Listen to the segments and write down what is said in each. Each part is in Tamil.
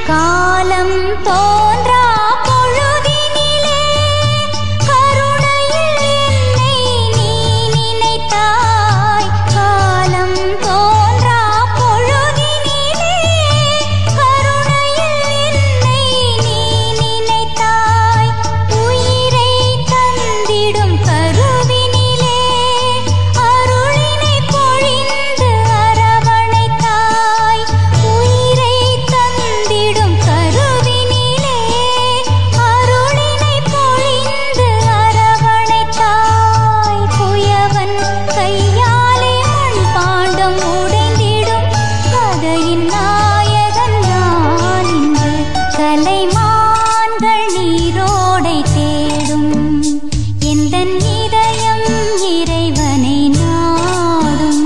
காலம் தோன்றா பொழுதினிலே கருணையில் என்னை நீ நினைத்தாய். காலம் தோன்றா பொழுதினிலே கருணையில் என்னை நீ நினைத்தாய். உயிரை தந்திடும் கருவினிலே அருளினை பொழிந்து அரவணைத்தாய். உயிரை தந்திடும் கருவினிலே அருளினை பொழிந்து அரவணைத்தாய். குயவன் கையாலே மண் பாண்டம் உடைந்திடும் கதையின் நாயகன் நான் இன்று. கலைமான்கள் நீரோடை தேடும் எந்தன் இதயம் இறைவனை நாடும்.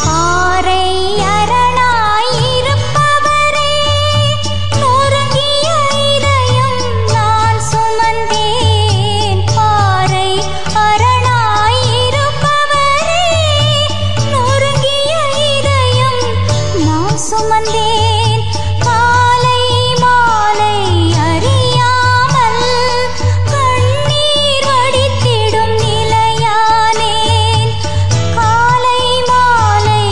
பாறை அரணாய் இருப்பவரே நொறுங்கிய இதயம் நான் சுமந்தேன். பாறை அரணாய் இருப்பவரே நொறுங்கிய இதயம் நான் சுமந்தேன். காலை மாலை அறியாமல் கண்ணீர் வடித்திடும் நிலையானேன். காலை மாலை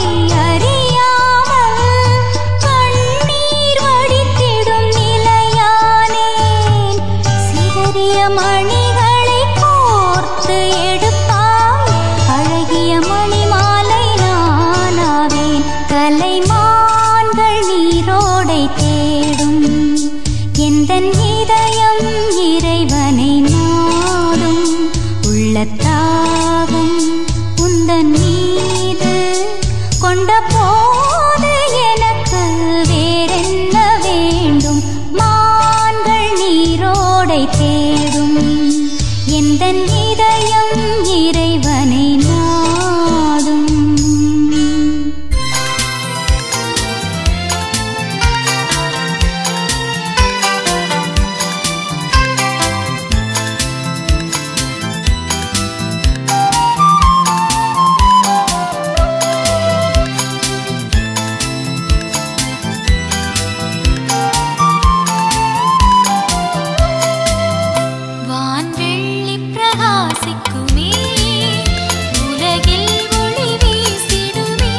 அறியாமல் கண்ணீர் வடித்திடும் நிலையானேன். சிதறிய மணிகளை கோர்த்து எடுப்பாய். அழகிய மணிமாலை நானாவேன். கலைமான்கள் நீரோடை தேடும் எந்தன் இதயம் இறைவனை நாடும். உள்ளத்தாகம் உந்தன் மீது கொண்ட போது எனக்கு வேறென்ன வேண்டும். மான்கள் நீரோடை தேடும் எந்தன் இதயம் இறைவனை நாடும். வான்வெள்ளி பிரகாசிக்குமே உலகில் ஒளி வீசிடுமே.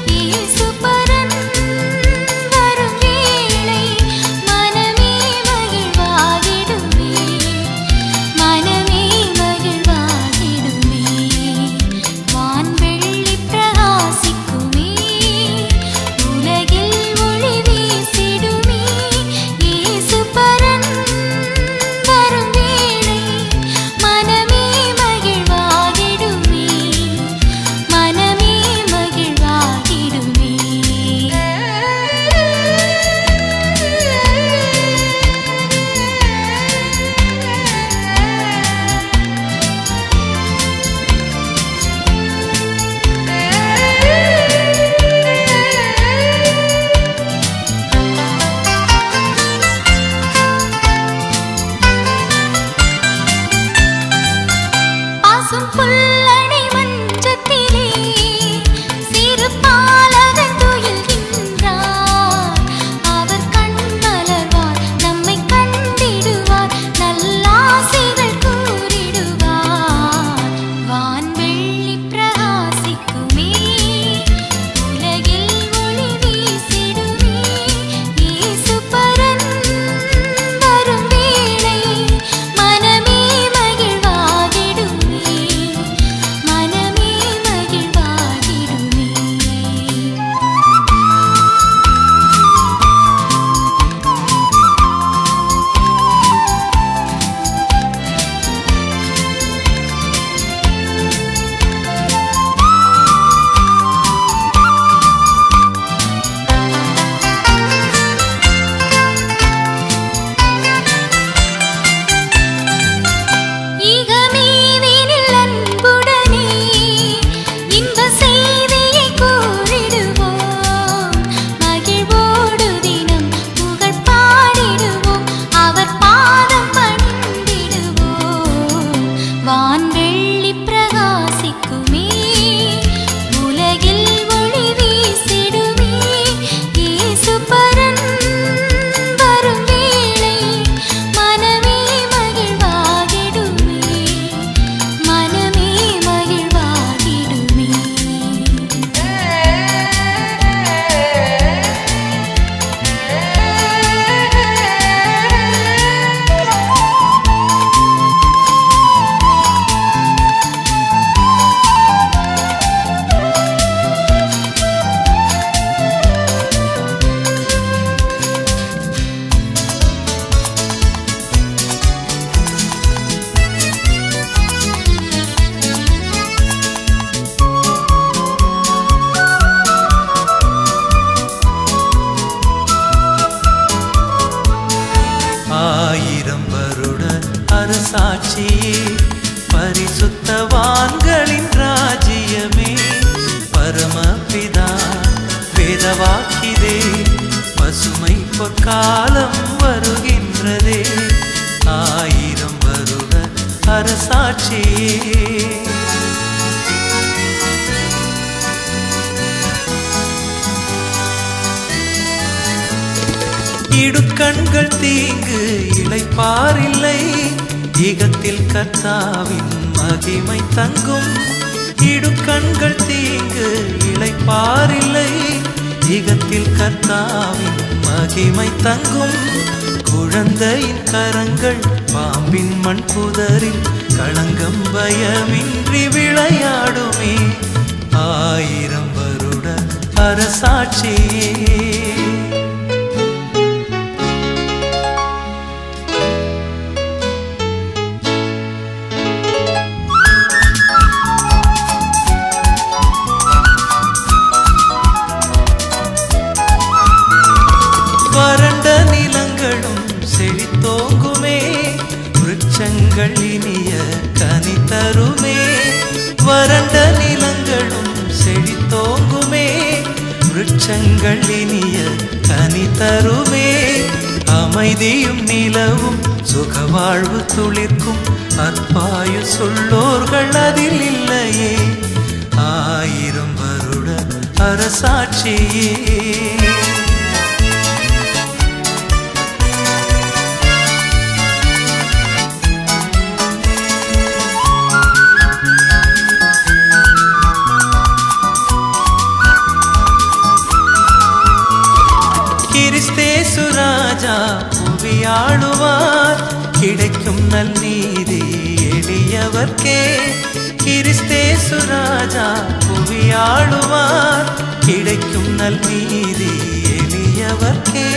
இயேசுபரன் வரும் வேளை மனமே மகிழ்வாகிடுமே. மனமே மகிழ்வாகிடுமே. வான்வெள்ளி பிரகாசிக்குமே உலகில் ஒளி வீசிடுமே. இயேசுபரன் வரும் வேளை மனமே மகிழ்வாகிடுமே. மனமே மகிழ்வாகிடுமே. பாசும் புல்லணை மஞ்சத்திலே சிறு பாலகன் துயில்கின்றார். அவர் கண் மலர்வார், நம்மை கண்டிடுவார், நல்லாசைகள் கூறிடுவார். வான்வெள்ளி பிரகாசிக்குமே உலகில் ஒளி வீசிடுமே. இயேசுபரன் வரும் வேளை மனமே மகிழ்வாகிடுமே. மனமே மகிழ்வாகிடுமே. வேதவாக்கிதே பசுமை பொற்காலம் வருகின்றதே 1000 வருட அரசாட்சியே இடுக்கண்கள் தீங்கு இளைப்பாரில்லை ஈகத்தில் கர்த்தாவின் மகிமை தங்கும் இடுக்கண்கள் தீங்கு இளைப்பாரில்லை ஈகத்தில் கர்த்தாவின் மகிமை தங்கும் குழந்தையின் கரங்கள் பாம்பின் மண் புதரில் களங்கம் பயமின்றி விளையாடுமே 1000 வருட அரசாட்சியே வறண்ட நிலங்களும் செழித்தோங்குமே விருட்சங்கள் இனிய கனி தருமே வறண்ட நிலங்களும் செழித்தோங்குமே விருட்சங்கள் இனிய கனி தருமே அமைதியும் நிலவும் சுகவாழ்வு துளிர்க்கும் அற்பாயு சொல்லோர்கள் அதில் இல்லையே 1000 வருட அரசாட்சியே கிறிஸ்தேசு ராஜா புவியாளுவார் கிடைக்கும் நல்நீதி எளியவர்க்கே கிறிஸ்தேசு ராஜா புவியாளுவார் கிடைக்கும் நல்நீதி எளியவர்க்கே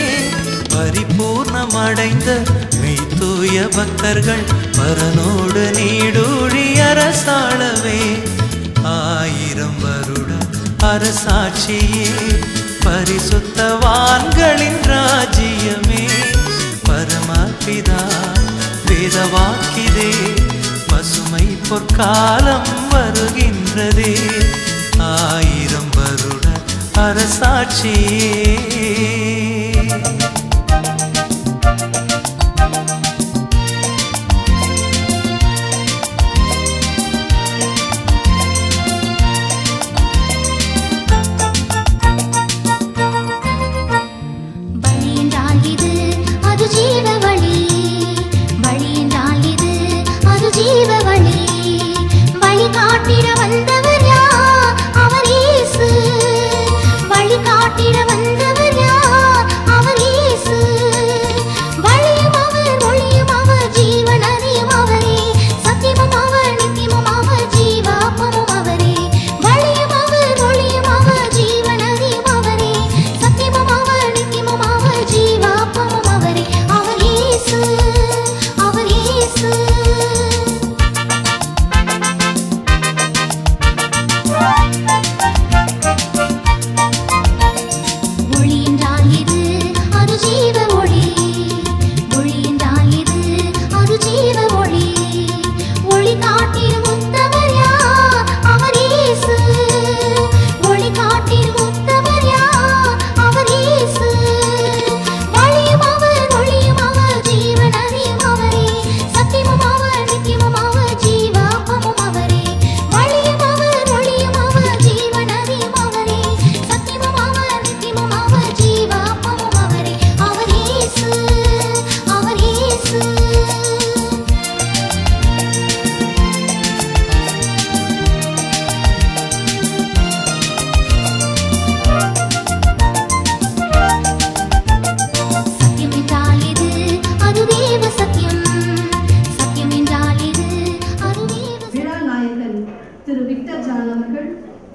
பரிபூர்ணமடைந்த மெய்தூய பக்தர்கள் பரனோடு நீடூழி அரசாளவே 1000 வருட அரசாட்சியே பரிசுத்தவான்களின் ராஜ்யமே பரமபிதா வேதவாக்கிதே பசுமை பொற்காலம் வருகின்றதே 1000 வருட அரசாட்சியே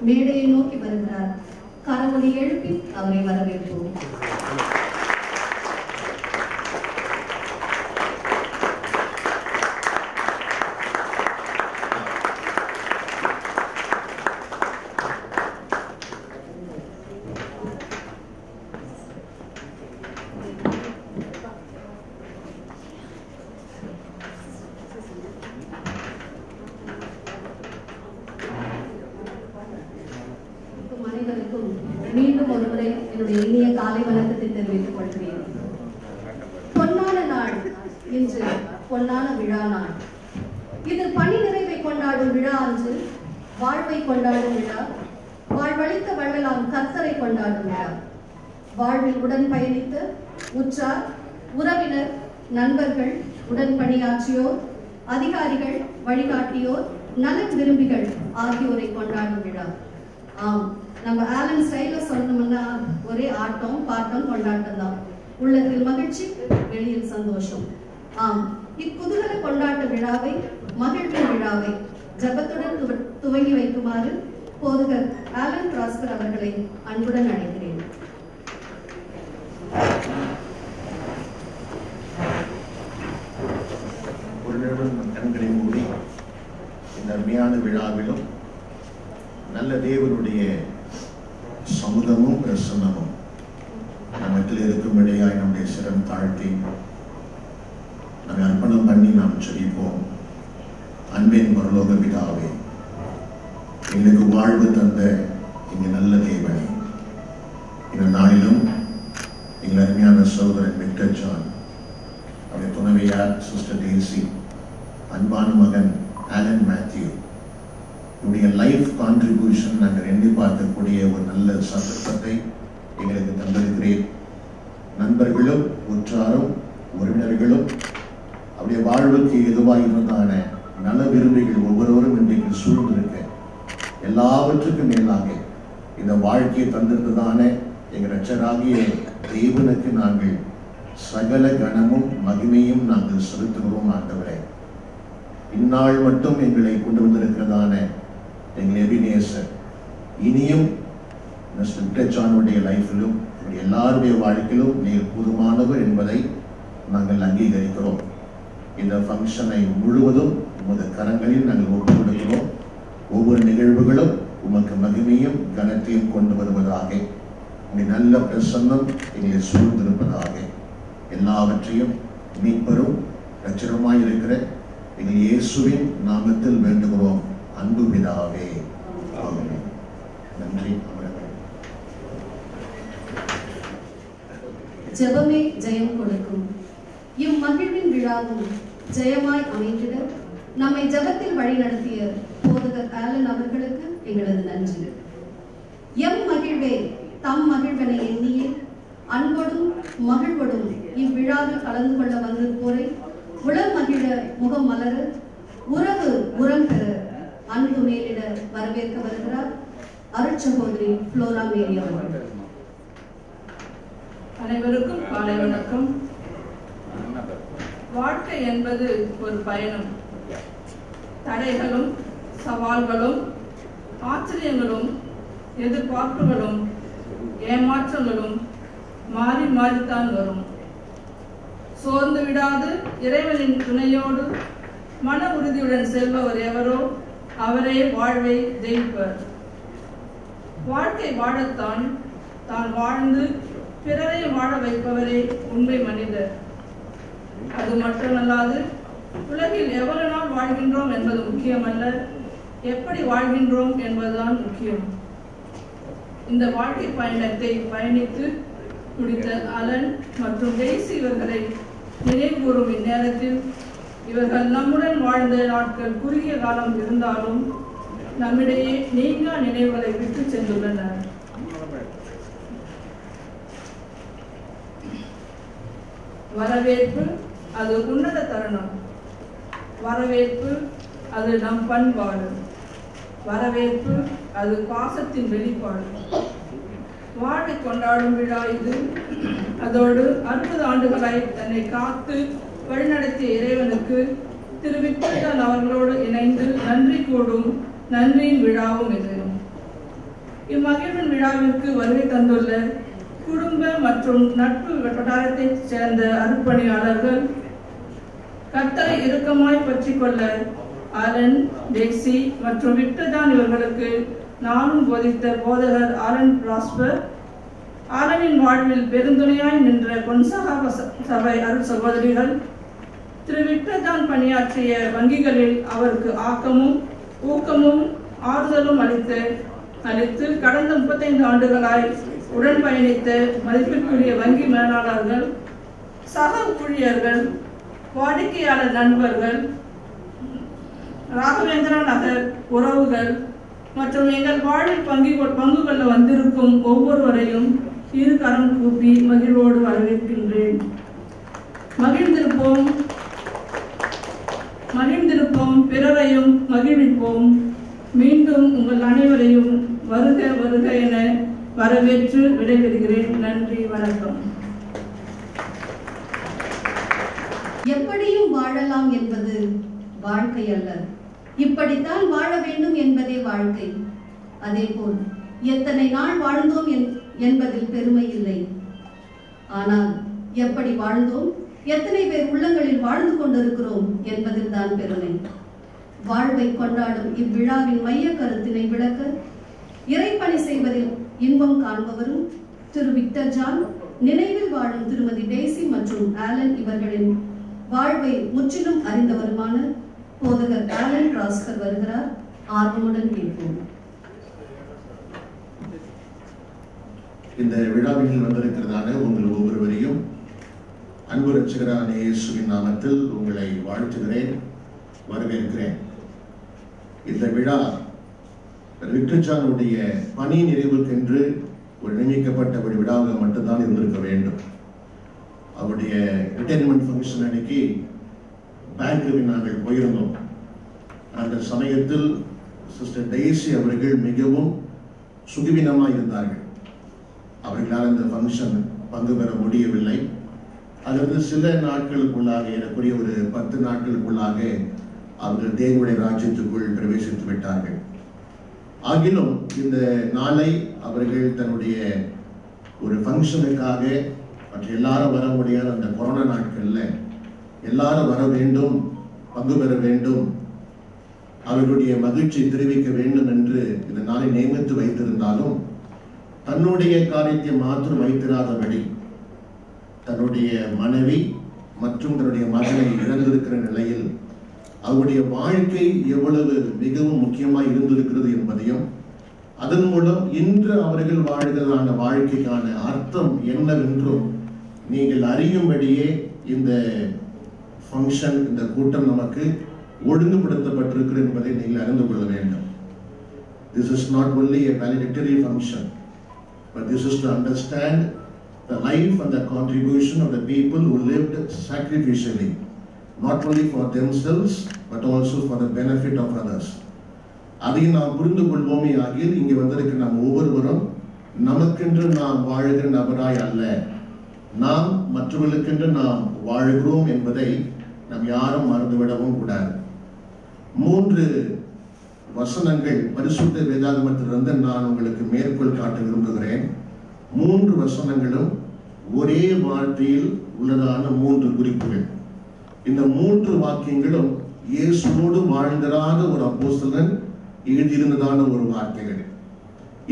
மேடையை நோக்கி வருகிறார். கரவொலி எழுப்பி அவரை வரவேற்போம். அனைவருக்கும் மீண்டும் ஒருமுறை என்னுடைய இனிய காலை வணக்கத்தை தெரிவித்துக் கொள்கிறேன். பொன்னான நாள் இன்று, பொன்னான விழா நாள். இது பணி நிறைவை கொண்டாடும் விழா அன்று, வாழ்வை கொண்டாடும் விழா, வாழ்வழித்த வள்ளலாம் கர்த்தரை கொண்டாடும் விழா. வாழ்வில் உடன் பயணித்த உற்றார், உறவினர், நண்பர்கள், உடன் பணியாற்றியோர், அதிகாரிகள், வழிகாட்டியோர், நலன் விரும்பிகள் ஆகியோரை கொண்டாடும் விழா. ஆம், நம்ம ஆலன் ஸ்டைல சொல்லணும்னா ஒரே ஆட்டம், பாட்டம், கொண்டாட்டம் தான். உள்ளத்தில் மகிழ்ச்சி, வெளியில் சந்தோஷம். ஆம், இக்குதூகல கொண்டாட்ட விழாவை, மகிழ்வின் விழாவை ஜபத்துடன் துவங்கி வைக்குமாறு போதகர் ஆலன் பிராஸ்பர் அவர்களை அன்புடன் அழைக்கிறேன். கண்களை மூடி இந்த அருமையான விழாவிலும் நல்ல தேவனுடைய சமுதமும் பிரசன்னமும் நமத்தில் இருக்கும்படியாய் நம்முடைய சிரம் தாழ்த்தி நம்மை அர்ப்பணம் பண்ணி நாம் ஜெபிப்போம். அன்பின் பரலோக பிதாவே, எங்களுக்கு வாழ்வு தந்த இங்கு நல்ல தேவனே, இந்த நாளிலும் எங்கள் அருமையான சகோதரன் விக்டர் ஜான், அவருடைய துணைவியார் சிஸ்டர் டேசி, அன்பான மகன் ஆலன் மேத்யூ, இவருடைய லைஃப் கான்ட்ரிபியூஷன் நாங்கள் எண்ணி பார்க்கக்கூடிய ஒரு நல்ல சந்தர்ப்பத்தை எங்களுக்கு தந்திருக்கிறேன். நண்பர்களும் உற்றாரும் உறவினர்களும் அவருடைய வாழ்வுக்கு எதுவாக இருந்ததான நல விரும்பிகள் ஒவ்வொருவரும் இன்றைக்கு சூழ்ந்திருக்க, எல்லாவற்றுக்கும் மேலாக இந்த வாழ்க்கையை தந்திருந்ததான எங்கள் இரட்சகராகிய தேவனுக்கு நாங்கள் சகல கணமும் மகிமையும் நாங்கள் செலுத்துகிறோம். ஆண்டவரே, இந்நாள் மட்டும் எங்களை கொண்டு வந்திருக்கிறதான எங்கள் எபினேசர் இனியும் மிஸ்டர் விக்டர் ஜானுடைய லைஃபிலும் எல்லாருடைய வாழ்க்கையிலும் நீர் போதுமானவர் என்பதை நாங்கள் அங்கீகரிக்கிறோம். இந்த ஃபங்க்ஷனை முழுவதும் உமது கரங்களில் நாங்கள் ஒப்புக் கொடுக்கிறோம். ஒவ்வொரு நிகழ்வுகளும் உமக்கு மகிமையும் கனத்தையும் கொண்டு வருவதாக, உங்களுடைய நல்ல பிரசன்னம் எங்களை சூழ்ந்திருப்பதாக, எல்லாவற்றையும் மீட்பரும் இரட்சகருமாய் இருக்கிற எங்கள் இயேசுவின் நாமத்தில் வேண்டுகிறோம் அன்பு பிதாவே, ஆமென். நன்றி. ஜெபமே ஜெயம் கொடுக்கும். இம்மகிழ்வின் விழாவும் ஜெயமாய் அமைந்திட நம்மை ஜெபத்தில் வழிநடத்திய போதகர் ஆலன் அவர்களுக்கு எங்களது நன்றி. எம் மகிழ்வே தம் மகிழ்வனை எண்ணியே அன்போடும் மகிழ்வோடும் இவ்விழாவில் கலந்து கொள்ள வந்திருப்போரை உளம் மகிழ முகம் மலர உறவு உரம் பெற அன்பு மேலிட வரவேற்க வருகிறார் அருட்சகோதரி புளோரா மேரி அவர்கள். அனைவருக்கும் காலை வணக்கம். வாழ்க்கை என்பது ஒரு பயணம். தடைகளும் சவால்களும் ஆச்சரியங்களும் எதிர்பார்ப்புகளும் ஏமாற்றங்களும் மாறி மாறித்தான் வரும். சோர்ந்து விடாது இறைவனின் துணையோடு மன உறுதியுடன் செல்பவர் எவரோ அவரே வாழ்வை ஜெயிப்பர். வாழ்க்கை வாழத்தான் தான் வாழ்ந்து பிறரை வாழ வைப்பவரே உண்மை மனிதர். அது மட்டுமல்லாது உலகில் எவ்வளவு நாள் வாழ்கின்றோம் என்பது முக்கியமல்ல, எப்படி வாழ்கின்றோம் என்பதுதான் முக்கியம். இந்த வாழ்க்கை பயணத்தை பயணித்து முடித்த அலன் மற்றும் டெய்சி இவர்களை நினைவுகூரும் இந்நேரத்தில், இவர்கள் நம்முடன் வாழ்ந்த நாட்கள் குறுகிய காலம் இருந்தாலும் நம்மிடையே நீங்கா நினைவுகளை விட்டு சென்றுள்ளனர். வரவேற்பு அது உன்னத தருணம். வரவேற்பு அது நம் பண்பாடு. வரவேற்பு அது பாசத்தின் வெளிப்பாடு. வாழ்வை கொண்டாடும் விழா இது. அதோடு 60 ஆண்டுகளாய் தன்னை காத்து வழிநடத்திய இறைவனுக்கு திரு விக்டர் ஜான் அவர்களோடு இணைந்து நன்றி கூடும் நன்றியின் விழாவும் இது. இம்மகிழ்வின் விழாவிற்கு வருகை தந்துள்ள குடும்ப மற்றும் நட்பு வட்டாரத்தைச் சேர்ந்த அர்ப்பணியாளர்கள், கர்த்தரை இறுக்கமாய் பற்றி கொள்ள ஆலன், டெய்சி மற்றும் விக்டர் ஜான் இவர்களுக்கு நானும் போதித்த போதகர் ஆலன் பிராஸ்பர், ஆலனின் வாழ்வில் பெருந்துணையாய் நின்ற பொன்சகா சபை அருள் சகோதரிகள், திரு விக்டர் ஜான் பணியாற்றிய வங்கிகளில் அவருக்கு ஆக்கமும் ஊக்கமும் ஆறுதலும் அளித்த அளித்து கடந்த 35 ஆண்டுகளாய் உடன் பயணித்த மதிப்பிற்குரிய வங்கி மேலாளர்கள், சக ஊழியர்கள், வாடிக்கையாளர் நண்பர்கள், ராகவேந்திரா நகர் உறவுகள் மற்றும் எங்கள் வாழ்வில் பங்கு கொள்ள வந்திருக்கும் ஒவ்வொருவரையும் இரு கரம் கூப்பி மகிழ்வோடு வரவேற்கின்றேன். மகிழ்ந்திருப்போம், பிறரையும் மகிழ்விப்போம். மீண்டும் உங்கள் அனைவரையும் வருக வருக என வரவேற்று விடைபெறுகிறேன். நன்றி, வணக்கம். எப்படியும் வாழலாம் என்பது வாழ்க்கை அல்ல, இப்படித்தான் வாழ வேண்டும் என்பதே வாழ்க்கை. அதேபோல் எத்தனை நாள் வாழ்ந்தோம் என்பதில் பெருமை இல்லை. ஆனால் எப்படி வாழ்ந்தோம், எத்தனை பேர் உள்ளங்களில் வாழ்ந்து கொண்டிருக்கிறோம் என்பதில் தான் பெருமை. வாழ்வை கொண்டாடும் இவ்விழாவின் மைய கருத்தினை விளக்க இறைப்பணி செய்வதில் இன்பம் காண்பவரும் திரு விக்டர் ஜான், நினைவில் வாழும் திருமதி டெய்சி மற்றும் ஆலன் இவர்களின் வாழ்வை முற்றிலும் அறிந்தவருமான போதகர் ஆலன் ராஸ்கர் வருகிறார். ஆர்வமுடன் கேட்போம். இந்த விழாவில் வந்திருக்கிறதான உங்கள் ஒவ்வொருவரையும் அன்பு ரட்சகரான இயேசுவின் நாமத்தில் உங்களை வாழ்த்துகிறேன், வரவேற்கிறேன். இந்த விழா விக்டர் ஜானுடைய பணி நிறைவுக்கென்று ஒரு நியமிக்கப்பட்ட ஒரு விழாவாக மட்டும்தான் இருந்திருக்க வேண்டும். அவருடைய ரிட்டையர்மெண்ட் ஃபங்க்ஷன் அன்னைக்கு பேங்க்குக்கு நாங்கள் போயிருந்தோம். அந்த சமயத்தில் சிஸ்டர் டெய்சி அவர்கள் மிகவும் சுகவீனமாக இருந்தார்கள். அவர்களால் அந்த ஃபங்க்ஷன் பங்கு பெற முடியவில்லை. அதாவது சில நாட்களுக்குள்ளாக, எனக்குரிய ஒரு 10 நாட்களுக்குள்ளாக அவர்கள் தேவனுடைய ராஜ்யத்துக்குள் பிரவேசித்து விட்டார்கள். ஆகிலும் இந்த நாளை அவர்கள் தன்னுடைய ஒரு ஃபங்க்ஷனுக்காக மற்ற எல்லாரும் வர முடியாத அந்த கொரோனா நாட்களில் எல்லாரும் வர வேண்டும், பங்கு பெற வேண்டும், அவர்களுடைய மகிழ்ச்சி தெரிவிக்க வேண்டும் என்று இந்த நாளை நியமித்து வைத்திருந்தாலும் தன்னுடைய காரியத்தை மாத்திரம் வைத்திராதபடி தன்னுடைய மனைவி மற்றும் தன்னுடைய மகனை இழந்திருக்கிற நிலையில் அவருடைய வாழ்க்கை எவ்வளவு மிகவும் முக்கியமாக இருந்திருக்கிறது என்பதையும், அதன் மூலம் இன்று அவர்கள் வாழ்கிறதான வாழ்க்கைக்கான அர்த்தம் என்னவென்றும் நீங்கள் அறியும்படியே இந்த ஃபங்க்ஷன், இந்த கூட்டம் நமக்கு ஒழுங்குபடுத்தப்பட்டிருக்கிறது என்பதை நீங்கள் அறிந்து கொள்ள வேண்டும். This is not only a valedictory function, but this is to understand the life and the contribution of the people who lived sacrificially, not only for themselves but also for the benefit of others. அதை நாம் புரிந்து கொள்வோமே ஆகியில் இங்கே வந்திருக்கிற நாம் ஒவ்வொருவரும் நமக்கென்று நாம் வாழுகிற நபராய் அல்ல, நாம் மற்றவர்களுக்கென்று நாம் வாழுகிறோம் என்பதை நாம் யாரும் மறந்துவிடவும் கூடாது. 3 வசனங்கள் பரிசுத்த வேதாகமத்திலிருந்து நான் உங்களுக்கு மேற்கோள் காட்ட விரும்புகிறேன். 3 வசனங்களும் ஒரே வார்த்தையில் உள்ளதான 3 குறிப்புகள். இந்த 3 வாக்கியங்களும் இயேசுவோடு வாழ்ந்தராத ஒரு அப்போஸ்தலன் எழுதியிருந்ததான ஒரு வார்த்தைகள்.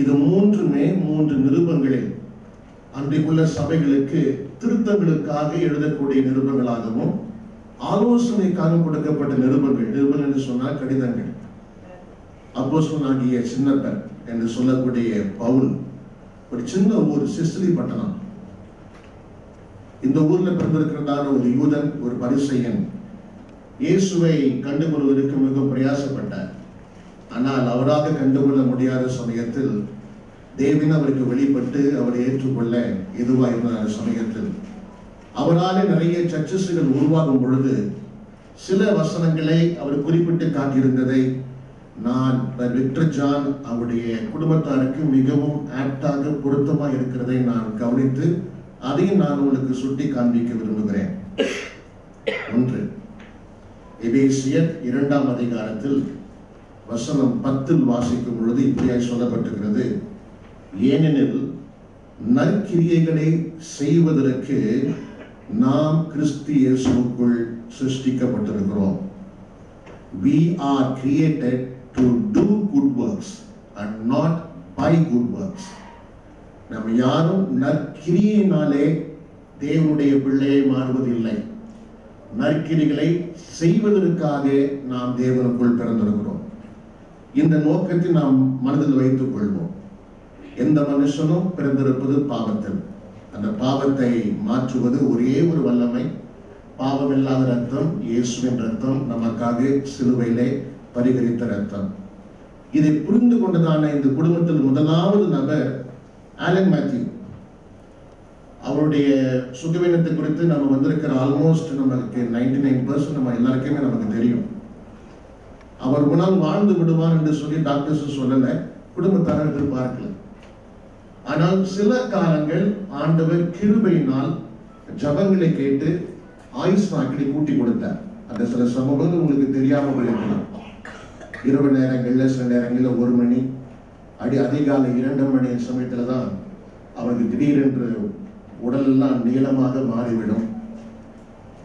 இது 3மே 3 நிருபங்களில் அன்றைக்குள்ள சபைகளுக்கு திருத்தங்களுக்காக எழுதக்கூடிய நிருபங்களாகவும் ஆலோசனைக்காக கொடுக்கப்பட்ட நிருபங்கள் என்று சொன்னால் கடிதங்கள். அப்போஸ்தலனாகிய சின்னப்பர் என்று சொல்லக்கூடிய பவுல் ஒரு சின்ன ஊர் சிசிலி பட்டணம். இந்த ஊர்ல பிறந்திருக்கிறதான ஒரு யூதன், ஒரு பரிசேயன் இயேசுவை கண்டுகொள்வதற்கு மிகவும் பிரயாசப்பட்டார். ஆனால் அவராக கண்டுகொள்ள முடியாத சமயத்தில் தேவன் அவருக்கு வெளிப்பட்டு அவரை ஏற்றுக்கொள்ள எதுவாக இருந்த சமயத்தில் அவரால் நிறைய சர்ச்சஸ்கள் உருவாகும் பொழுது சில வசனங்களை அவர் குறிப்பிட்டு காட்டியிருந்ததை நான் விக்டர் ஜான் அவருடைய குடும்பத்தாருக்கு மிகவும் ஆப்டாக பொருத்தமாக இருக்கிறதை நான் கவனித்து அதையும் நான் உங்களுக்கு சுட்டி காண்பிக்க விரும்புகிறேன். 1 எபேசியர் 2ஆம் அதிகாரத்தில் வசனம் 10 வாசிக்கும் பொழுது இப்படியாய் சொல்லப்பட்டிருக்கிறது: ஏனெனில் நற்கிரியைகளை செய்வதற்கு நாம் கிறிஸ்து இயேசுவுக்குள் சிருஷ்டிக்கப்பட்டிருக்கிறோம். We are created to do good works and not by good works. நம்ம யாரும் நற்கிரியினாலே தேவனுடைய பிள்ளையை மாறுவதில்லை. நற்கிரிகளை செய்வதற்காக நாம் தேவனுக்குள் பிறந்திருக்கிறோம். இந்த நோக்கத்தை நாம் மனதில் வைத்துக் கொள்வோம். எந்த மனுஷனும் பிறந்திருப்பது பாவத்தில். அந்த பாவத்தை மாற்றுவது ஒரே ஒரு வல்லமை, பாவமில்லாத ரத்தம், இயேசுவின் ரத்தம், நமக்காக சிலுவையிலே பரிகரித்த ரத்தம். இதை புரிந்து கொண்டதான இந்த குடும்பத்தில் முதலாவது நபர் ஆலன் மேத்யூ. அவருடைய சுகவீனத்தை குறித்து நம்ம வந்திருக்கிற ஆல்மோஸ்ட் நமக்கு 99% நம்ம எல்லாருக்குமே நமக்கு தெரியும். அவர் குணம் வாழ்ந்து விடுவார் என்று சொல்லி டாக்டர்ஸ் சொல்லல, குடும்பத்தார் எதிர்பார்க்கல. ஆனால் சில காலங்கள் ஆண்டவர் கிருபையினால் ஜபங்களை கேட்டு ஆயுஷ் நாட்களை கூட்டி கொடுத்தார். அந்த சில சம்பவங்கள் உங்களுக்கு தெரியாம போயிருக்கலாம். இரவு நேரங்கள்ல, சில நேரங்களில் 1 மணி, அதிகாலை 2 மணி சமயத்துல தான் அவருக்கு திடீரென்று உடலெல்லாம் நீளமாக மாறிவிடும்,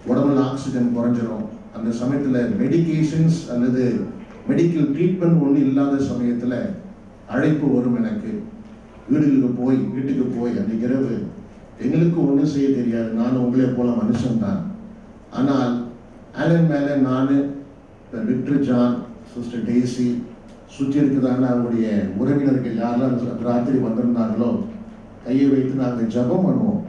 உடம்புல ஆக்சிஜன் குறைஞ்சிடும். அந்த சமயத்துல மெடிகேஷன்ஸ் அல்லது மெடிக்கல் ட்ரீட்மெண்ட் ஒன்று இல்லாத சமயத்துல அழைப்பு வரும். எனக்கு வீட்டுக்கு போய் அன்றைக்கு இரவு எங்களுக்கு ஒன்றும் செய்ய தெரியாது, நான் உங்களே போல மனுஷன்தான். ஆனால் ஆலன் மேலே நான், விக்டர் ஜான், சிஸ்டர் டெய்சி, சுற்றி இருக்குதான அவங்களுடைய உறவினர்கள் யாரெல்லாம் ராத்திரி வந்திருந்தாங்களோ கையை வைத்து நாங்கள் ஜபம் பண்ணுவோம்.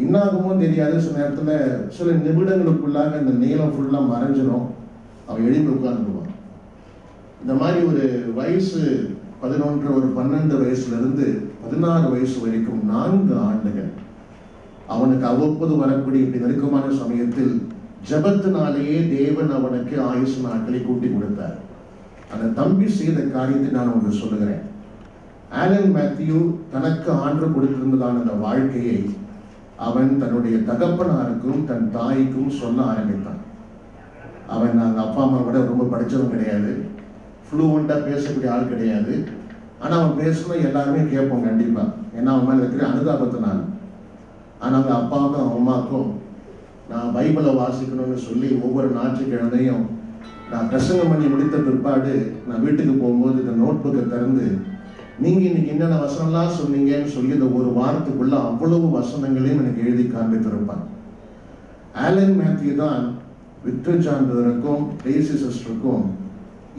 இன்னாகுமோ தெரியாது, சில நேரத்தில் சில நிமிடங்களுக்குள்ளாக இந்த நீளம் ஃபுல்லாக மறைஞ்சிடும். அவன் எழுப்பி உட்கார்ந்துக்குவான். இந்த மாதிரி ஒரு வயசு 11, ஒரு 12 வயசுலேருந்து 16 வயசு வரைக்கும் 4 ஆண்டுகள் அவனுக்கு அவ்வப்போது வரக்கூடிய இப்படி நெருக்கமான சமயத்தில் ஜபத்தினாலேயே தேவன் அவனுக்கு ஆயுசு நாட்களை கூட்டி கொடுத்தார். அந்த தம்பி செய்த காரியத்தை நான் உங்களுக்கு சொல்லுகிறேன். ஆலன் மேத்யூ தனக்கு ஆண்டு கொடுத்திருந்ததான அந்த வாழ்க்கையை அவன் தன்னுடைய தகப்பனாருக்கும் தன் தாய்க்கும் சொல்ல ஆரம்பித்தான். அவன் நாங்கள் அப்பா அம்மா கூட ரொம்ப படித்தவன் கிடையாது, ஃப்ளூவெண்ட்டாக பேசக்கூடிய ஆள் கிடையாது. ஆனால் அவன் பேசுனா எல்லாருமே கேட்போம் கண்டிப்பாக, ஏன்னா அவன் மேலே இருக்கிற அனுதாபத்தினால. ஆனால் அவங்க அப்பாவுக்கும் அம்மாவுக்கும் நான் பைபிளை வாசிக்கணும்னு சொல்லி ஒவ்வொரு ஞாயிற்றுக்கிழமையும் நான் பிரசங்கம் பண்ணி முடித்த பிற்பாடு நான் வீட்டுக்கு போகும்போது இந்த நோட் புக்கை திறந்து நீங்கள் இன்னைக்கு என்னென்ன வசனம்லாம் சொன்னீங்கன்னு சொல்லி இந்த ஒரு வாரத்துக்குள்ள அவ்வளவு வசனங்களையும் எனக்கு எழுதி காண்பித்திருப்பான். ஆலன் மேத்யூ தான் விக்டர் ஜான் பிரதருக்கும் டெய்சி சிஸ்டருக்கும்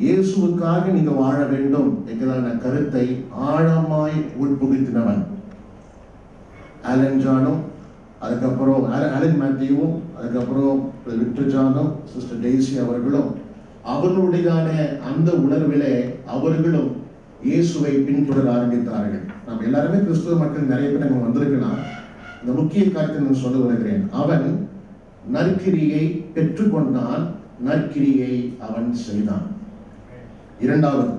இயேசுவுக்காக நீங்க வாழ வேண்டும் என்கிறான கருத்தை ஆழமாய் உட்புகுத்தினவன். ஆலன் ஜானும், அதுக்கப்புறம் ஆலன் மேத்யூவும், அதுக்கப்புறம் விக்டர் ஜானும் சிஸ்டர் டெய்சி அவர்களும் அவர்களுடையதான அந்த உணர்விலே அவர்களும் இயேசுவை பின்தொடர ஆரம்பித்தார்கள். நாம் எல்லாருமே கிறிஸ்துவ மக்கள் நிறைய பேர் அங்கே வந்திருக்கலாம். இந்த முக்கிய காரியத்தை நான் சொல்ல வருகிறேன். அவன் நற்கிரியை பெற்றுக்கொண்டான், நற்கிரியை அவன் செய்தான். இரண்டாவது,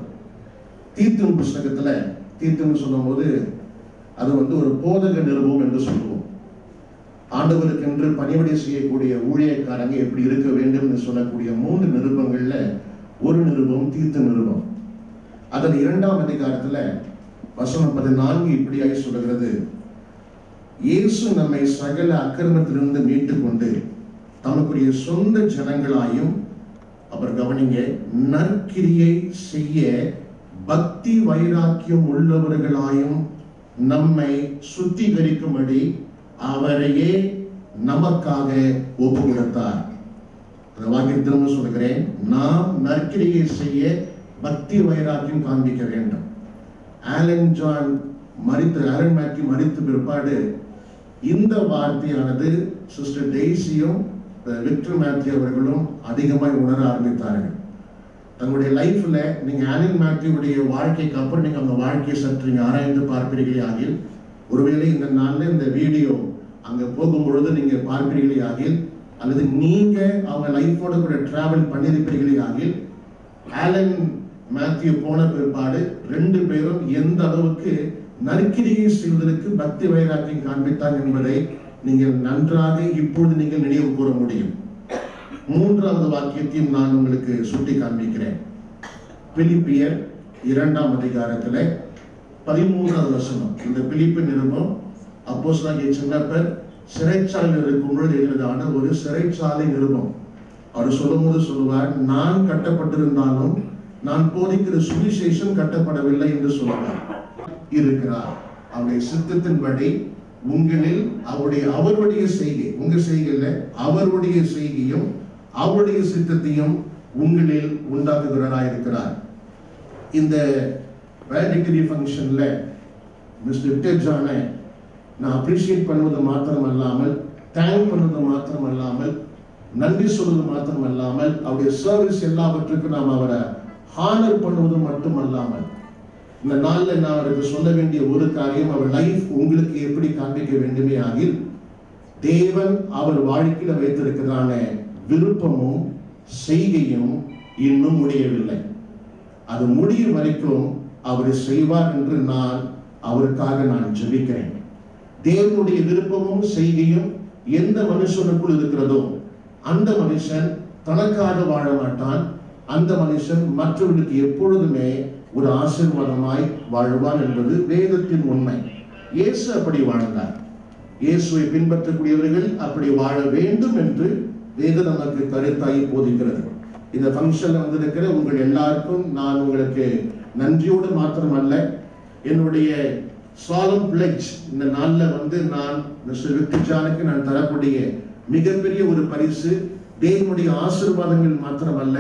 தீத்துவின் புஸ்தகத்துல, தீத்துன்னு சொல்லும் போது அது ஒரு போதக நிருபம் என்று சொல்லுவோம். ஆண்டவருக்கு என்று பணிவிடை செய்யக்கூடிய ஊழியக்காரங்க எப்படி இருக்க வேண்டும் என்று சொல்லக்கூடிய 3 நிருபங்கள்ல ஒரு நிருபம் தீத்து நிருபம். அதில் 2ஆம் அதிகாரத்துல வசனம் 14 இப்படியாய் சொல்லுகிறது: இயேசு நம்மை சகல அக்கிரமத்திலிருந்து மீட்டுக் கொண்டு தமக்குரிய சொந்த ஜனங்களாயும், அப்புறம் கவனிங்க, நற்கிரியை செய்ய பக்தி வைராக்கியம் உள்ளவர்களாயும் நம்மை சுத்திகரிக்கும்படி அவரையே நமக்காக ஒப்பு கொடுத்தார். அந்த வாக்கியம் திரும்ப சொல்கிறேன். நாம் நற்கிரியை செய்ய பக்தி வைராக்கியம் காண்பிக்க வேண்டும். ஆலன் மேத்யூ மரித்த பிற்பாடு இந்த வார்த்தையானது சிஸ்டர் டெய்சியும் விக்டர் மேத்யூ அவர்களும் அதிகமாய் உணர ஆரம்பித்தார்கள். தங்களுடைய லைஃப்ல நீங்க ஆலன் மேத்யூடைய வாழ்க்கைக்கு அப்புறம் நீங்க அந்த வாழ்க்கையை சற்று நீங்க ஆராய்ந்து பார்ப்பீர்களே ஆகில், ஒருவேளை இந்த நாள்ல இந்த வீடியோ அங்க போகும்பொழுது நீங்க பார்ப்பீர்களே ஆகில், அல்லது நீங்க அவங்க லைஃபோட கூட டிராவல் பண்ணியிருப்பீர்களே ஆகில், ஆலன் மேத்யூ போன பிற்பாடு 2 பேரும் எந்த அளவுக்கு நற்கிரியை செய்வதற்கு பக்தி வைராக்கியம் காண்பித்தார் என்பதை நீங்கள் நன்றாக இப்பொழுது நீங்கள் நினைவு கூற முடியும். 3வது வாக்கியத்தையும் நான் உங்களுக்கு சுட்டி காண்பிக்கிறேன். பிலிப்பியர் 2ஆம் அதிகாரத்துல 13வது வசனம். இந்த பிலிப்பு நிருபம் அப்போஸ்தலனாகிய சின்னப்பர் சிறைச்சாலையில் இருக்கும் பொழுது எழுதியதான ஒரு சிறைச்சாலை நிருபம். அவர் சொல்லும்போது சொல்லுவார், நான் கட்டப்பட்டிருந்தாலும் நான் போதிக்கிற சுவிசேஷம் கட்டப்படவில்லை என்று சொல்லுவார். இருக்கிறார் அவருடைய சித்தத்தின்படி உங்களில் அவருடைய செய்கை, உங்க செய்கையில அவருடைய செய்கையும் அவருடைய சித்தத்தையும் உங்களில் உண்டாக்குகிறவராயிருக்கிறார். இந்த வேலடிக்டரி ஃபங்க்ஷன்ல மிஸ்டர் விக்டர் ஜானை நான் அப்ரிஷியேட் பண்ணுவது மாத்திரம் அல்லாமல், தேங்க் பண்ணுவது மாத்திரம் அல்லாமல், நன்றி சொல்வது மாத்திரம் அல்லாமல், அவருடைய சர்வீஸ் எல்லாவற்றுக்கும் நாம் அவரை ஹானர் பண்ணுவது மட்டும் அல்லாமல், இந்த நாள்ல நான் அவருக்கு சொல்ல வேண்டிய ஒரு காரியம், அவர் லைஃப் உங்களுக்கு எப்படி காண்பிக்க வேண்டுமே ஆகில், தேவன் அவர் வாழ்க்கையில வைத்திருக்கிறதான விருப்பமும் செய்கையும் இன்னும் முடியவில்லை. அது முடியும் வரைக்கும் அவர் செய்வார் என்று நான் அவருக்காக ஜெபிக்கிறேன். தேவனுடைய விருப்பமும் செய்கையும் எந்த மனுஷனுக்குள் இருக்கிறதோ அந்த மனுஷன் தனக்காக வாழ மாட்டான். அந்த மனுஷன் மற்றவர்களுக்கு எப்பொழுதுமே ஒரு ஆசீர்வாதமாய் வாழ்வான் என்பது வேதத்தின் உண்மை. இயேசு அப்படி வாழ்ந்தார். இயேசுவை பின்பற்றக்கூடியவர்கள் அப்படி வாழ வேண்டும் என்று வேதம் நமக்கு கருத்தாய் போதிக்கிறது. இந்த ஃபங்க்ஷன்ல வந்திருக்கிற உங்கள் எல்லாருக்கும் நான் உங்களுக்கு நன்றியோடு மாத்திரமல்ல, என்னுடைய சாலம் பிளெட்ஜ் இந்த நாள்ல நான் மிஸ்டர் விக்டர் ஜானுக்கு நான் தரக்கூடிய மிகப்பெரிய ஒரு பரிசு தேவனுடைய ஆசீர்வாதங்கள் மாத்திரமல்ல,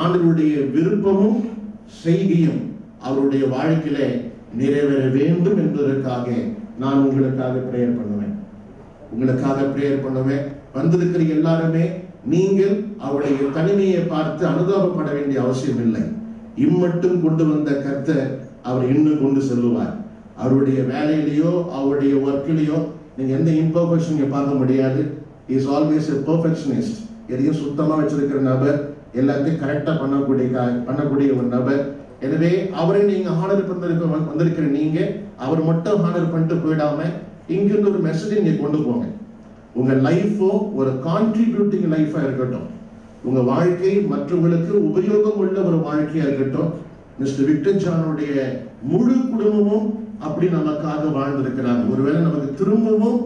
ஆண்டவருடைய விருப்பமும் செய்கையும் அவருடைய வாழ்க்கையில நிறைவேற வேண்டும் என்பதற்காக நான் உங்களுக்காக பிரேயர் பண்ணுவேன். வந்திருக்கிற எல்லாருமே நீங்கள் அவருடைய தனிமையை பார்த்து அனுதாபப்பட வேண்டிய அவசியம் இல்லை. இம்மட்டும் கொண்டு வந்த கர்த்தர் அவர் இன்னும் கொண்டு செல்லுவார். அவருடைய வேலையிலேயோ அவருடைய ஒர்க்கிலேயோ நீங்க எந்த இம்பர்ஃபெக்ஷன் பார்க்க முடியாது. Is always a perfectionist. எதையும் சுத்தமா வச்சிருக்கிற நபர், எல்லாத்தையும் கரெக்டா பண்ணக்கூடிய ஒரு நபர். எனவே அவரை நீங்க ஹானர் வந்திருக்கிற நீங்க அவர் மட்டும் ஹானர் பண்ணிட்டு போயிடாம இங்கிருந்து ஒரு மெசேஜ் நீங்க கொண்டு போங்க. உங்க லைஃபோ ஒரு கான்ட்ரிபியூட்டிங் லைஃபா இருக்கட்டும், உங்க வாழ்க்கை மற்றவங்களுக்கு உபயோகம் உள்ள ஒரு வாழ்க்கையா இருக்கட்டும். மிஸ்டர் விக்டர் ஜானுடைய முழு குடும்பமும் அப்படி நமக்காக வாழ்ந்திருக்கிறாங்க. ஒருவேளை நமக்கு திரும்பவும்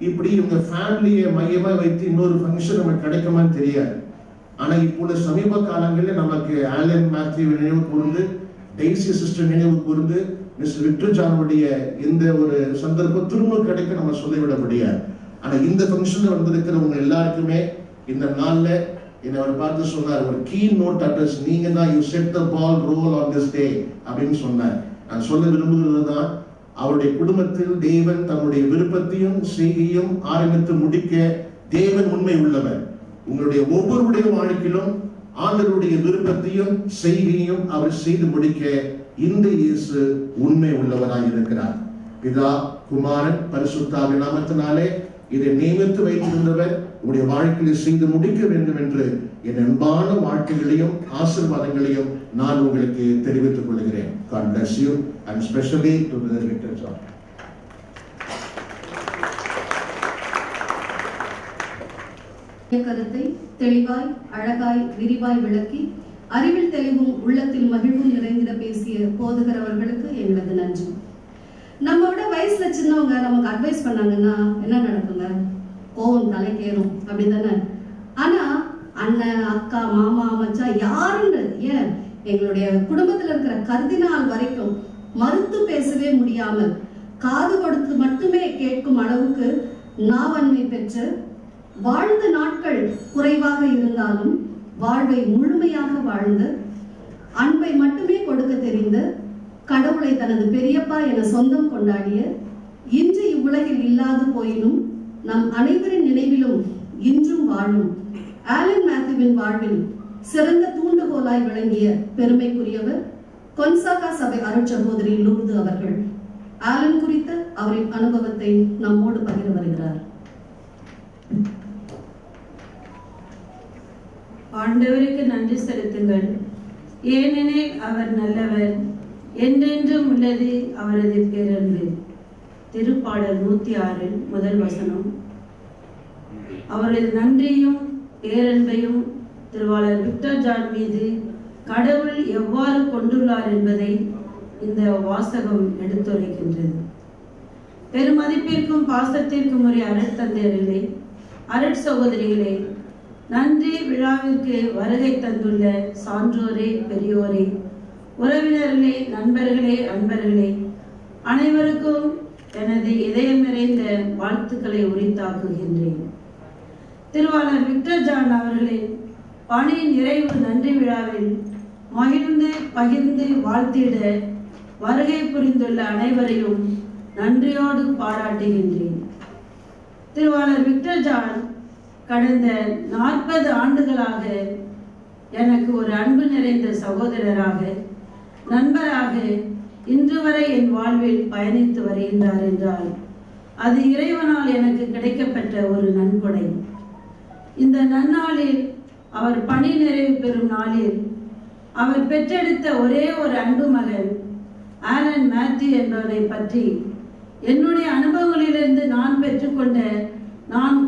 இப்படி உங்க ஃபேமிலியை மையமா வைத்து இன்னொரு ஃபங்க்ஷன் நமக்கு கிடைக்குமான்னு தெரியாது. ஆனா இப்போ சமீப காலங்களில் நமக்கு ஆலன் மேத்யூ நினைவு கூர்ந்து, டெய்சி சிஸ்டர் நினைவு கூர்ந்து, மிஸ்டர் விக்டர் ஜானுடைய இந்த ஒரு சந்தர்ப்பம் திரும்ப கிடைக்க நம்ம சொல்லிவிட முடியாது. ஆனா இந்த ஃபங்க்ஷன்ல வந்திருக்கிறவங்க எல்லாருக்குமே இந்த நாள்ல என்னை அவர் பார்த்து சொன்னார், ஒரு கீ நோட் அட்ரஸ் நீங்க தான், you set the ball roll on this day அப்படின்னு சொன்னார். நான் சொல்ல விரும்புகிறது தான், அவருடைய குடும்பத்தில் தேவன் தன்னுடைய விருப்பத்தையும் செய்கையும் ஆரம்பித்து முடிக்க தேவன் உண்மை உள்ளவர். உங்களுடைய ஒவ்வொருடைய வாழ்க்கையிலும் ஆண்டவருடைய விருப்பத்தையும் செய்கையும் அவர் செய்து முடிக்க இந்த இயேசு உண்மை உள்ளவராய் இருக்கிறார். பிதா, குமாரன், பரிசுத்த ஆவியின் நாமத்தினாலே இதை நியமித்து வைத்திருந்தவர் உங்களுடைய வாழ்க்கையில் செய்து முடிக்க வேண்டும் என்று என் அன்பான வாழ்க்கைகளையும் ஆசீர்வாதங்களையும் நான் உங்களுக்கு தெரிவித்துக் கொள்கிறேன். God bless you and especially to the Victor John. கருத்தை தெளிவாய், அழகாய், விரிவாய் விளக்கி அறிவில் தெளிவும் உள்ளத்தில் மகிழ்வும் நிறைந்திட பேசிய போதகர் அவர்களுக்கு எங்களது நன்றி. நம்ம விட வயசுல சின்னவங்க நமக்கு அட்வைஸ் பண்ணாங்கன்னா என்ன நடக்குங்க? கோவம் தலைக்கேறும், அப்படிதானே? ஆனா அண்ணன், அக்கா, மாமா, மச்சா யாருன்னு, ஏன் எங்களுடைய குடும்பத்துல இருக்கிற கர்தினால் வரைக்கும் மறுத்து பேசவே முடியாமல் காது கொடுத்து மட்டுமே கேட்கும் அளவுக்கு நாவன்மை பெற்று வாழ்ந்த நாட்கள் குறைவாக இருந்தாலும் வாழ்வை முழுமையாக வாழ்ந்து அன்பை மட்டுமே கொடுக்க தெரிந்த, கடவுளை தனது பெரியப்பா என சொந்தம் கொண்டாடிய, இன்று இவ்வுலகில் இல்லாது போயினும் நம் அனைவரின் நினைவிலும் இன்றும் வாழும் ஆலன் மேத்யூவின் வாழ்வில் சிறந்த தூண்டுகோலாய் விளங்கிய பெருமைக்குரியவர் கொன்சாகா சபை அருட்சகோதரி லூர்து அவர்கள் ஆலன் குறித்த அவரின் அனுபவத்தை நம்மோடு பகிர வருகிறார். ஆண்டவருக்கு நன்றி செலுத்துங்கள், ஏனெனில் அவர் நல்லவர், என்றென்றும் உள்ளது அவரது பேரன்பு. திருப்பாடல் 106 முதல் வசனம். அவரது நன்றியும் பேரன்பையும் திருவாளர் விக்டர் ஜான் மீது கடவுள் எவ்வாறு கொண்டுள்ளார் என்பதை இந்த வாசகம் எடுத்துரைக்கின்றது. பெருமதிப்பிற்கும் பாசத்திற்கும் உரிய அருட்தந்தையர்களே, அருட்சகோதரிகளே, நன்றி விழாவிற்கு வருகை தந்துள்ள சான்றோரே, பெரியோரே, உறவினர்களே, நண்பர்களே, அன்பர்களே, அனைவருக்கும் எனது இதயம் நிறைந்த வாழ்த்துக்களை உரித்தாக்குகின்றேன். திருவாளர் விக்டர் ஜான் அவர்களின் பணி நிறைவு நன்றி விழாவில் மகிழ்ந்து பகிர்ந்து வாழ்த்திட வருகை புரிந்துள்ள அனைவரையும் நன்றியோடு பாராட்டுகின்றேன். திருவாளர் விக்டர் ஜான் கடந்த 40 ஆண்டுகளாக எனக்கு ஒரு அன்பு நிறைந்த சகோதரராக, நண்பராக இன்று வரை என் வாழ்வில் பயணித்து வருகின்றார் என்றால் அது இறைவனால் எனக்கு கிடைக்கப்பெற்ற ஒரு நன்கொடை. இந்த நன்னாளில், அவர் பணி நிறைவு பெறும் நாளில், அவர் பெற்றெடுத்த ஒரே ஒரு அன்பு மகன் ஆலன் மேத்யூ என்பவரை பற்றி என்னுடைய அனுபவங்களிலிருந்து நான்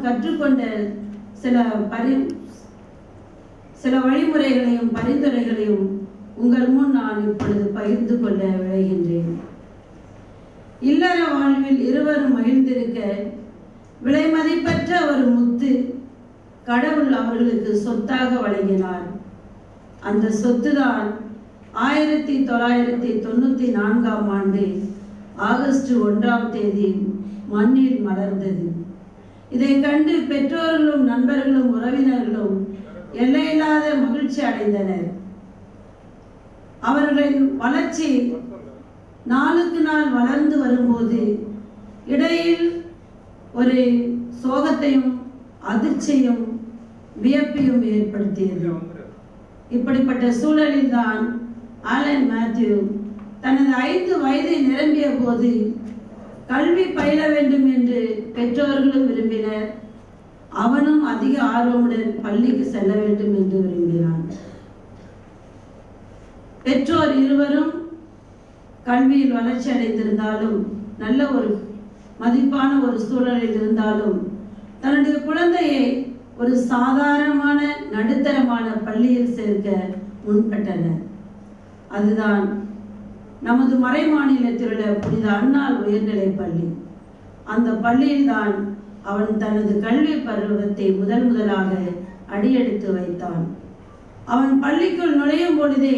கற்றுக்கொண்ட சில வழிமுறைகளையும் பரிந்துரைகளையும் உங்கள் முன் நான் இப்பொழுது பகிர்ந்து கொள்ள விளைகின்றேன். இல்லற வாழ்வில் இருவரும் மகிழ்ந்திருக்க விலை மதிப்பற்ற ஒரு முத்து கடவுள் அவர்களுக்கு சொத்தாக வழங்கினார். அந்த சொத்துதான் 1994ஆம் ஆண்டு ஆகஸ்ட் 1ஆம் தேதி மண்ணில் மலர்ந்தது. இதை கண்டு பெற்றோர்களும் நண்பர்களும் உறவினர்களும் எல்லையில்லாத மகிழ்ச்சி அடைந்தனர். அவர்களின் வளர்ச்சி நாளுக்கு நாள் வளர்ந்து வரும்போது இடையில் ஒரு சோகத்தையும் அதிர்ச்சியும் வியப்பையும் ஏற்படுத்தியது. இப்படிப்பட்ட சூழலில் தான் ஆலன் மேத்யூ தனது 5 வயதை நிரம்பிய போது கல்வி பயில வேண்டும் என்று பெற்றோர்களும் விரும்பினர். அவனும் அதிக ஆர்வமுடன் பள்ளிக்கு செல்ல வேண்டும் என்று விரும்பினான். பெற்றோர் இருவரும் கல்வியில் வளர்ச்சி அடைந்திருந்தாலும், நல்ல ஒரு மதிப்பான ஒரு சூழலில் இருந்தாலும், தன்னுடைய குழந்தையை ஒரு சாதாரணமான நடுத்தரமான பள்ளியில் சேர்க்க முன்பட்டனர். அதுதான் நமது மறை மாநிலத்தில் உள்ள புனித அன்னாள் உயர்நிலை பள்ளி. அந்த பள்ளியில்தான் அவன் தனது கல்வி பருவத்தை முதலாக அடியெடுத்து வைத்தான். அவன் பள்ளிக்குள் நுழையும் பொழுதே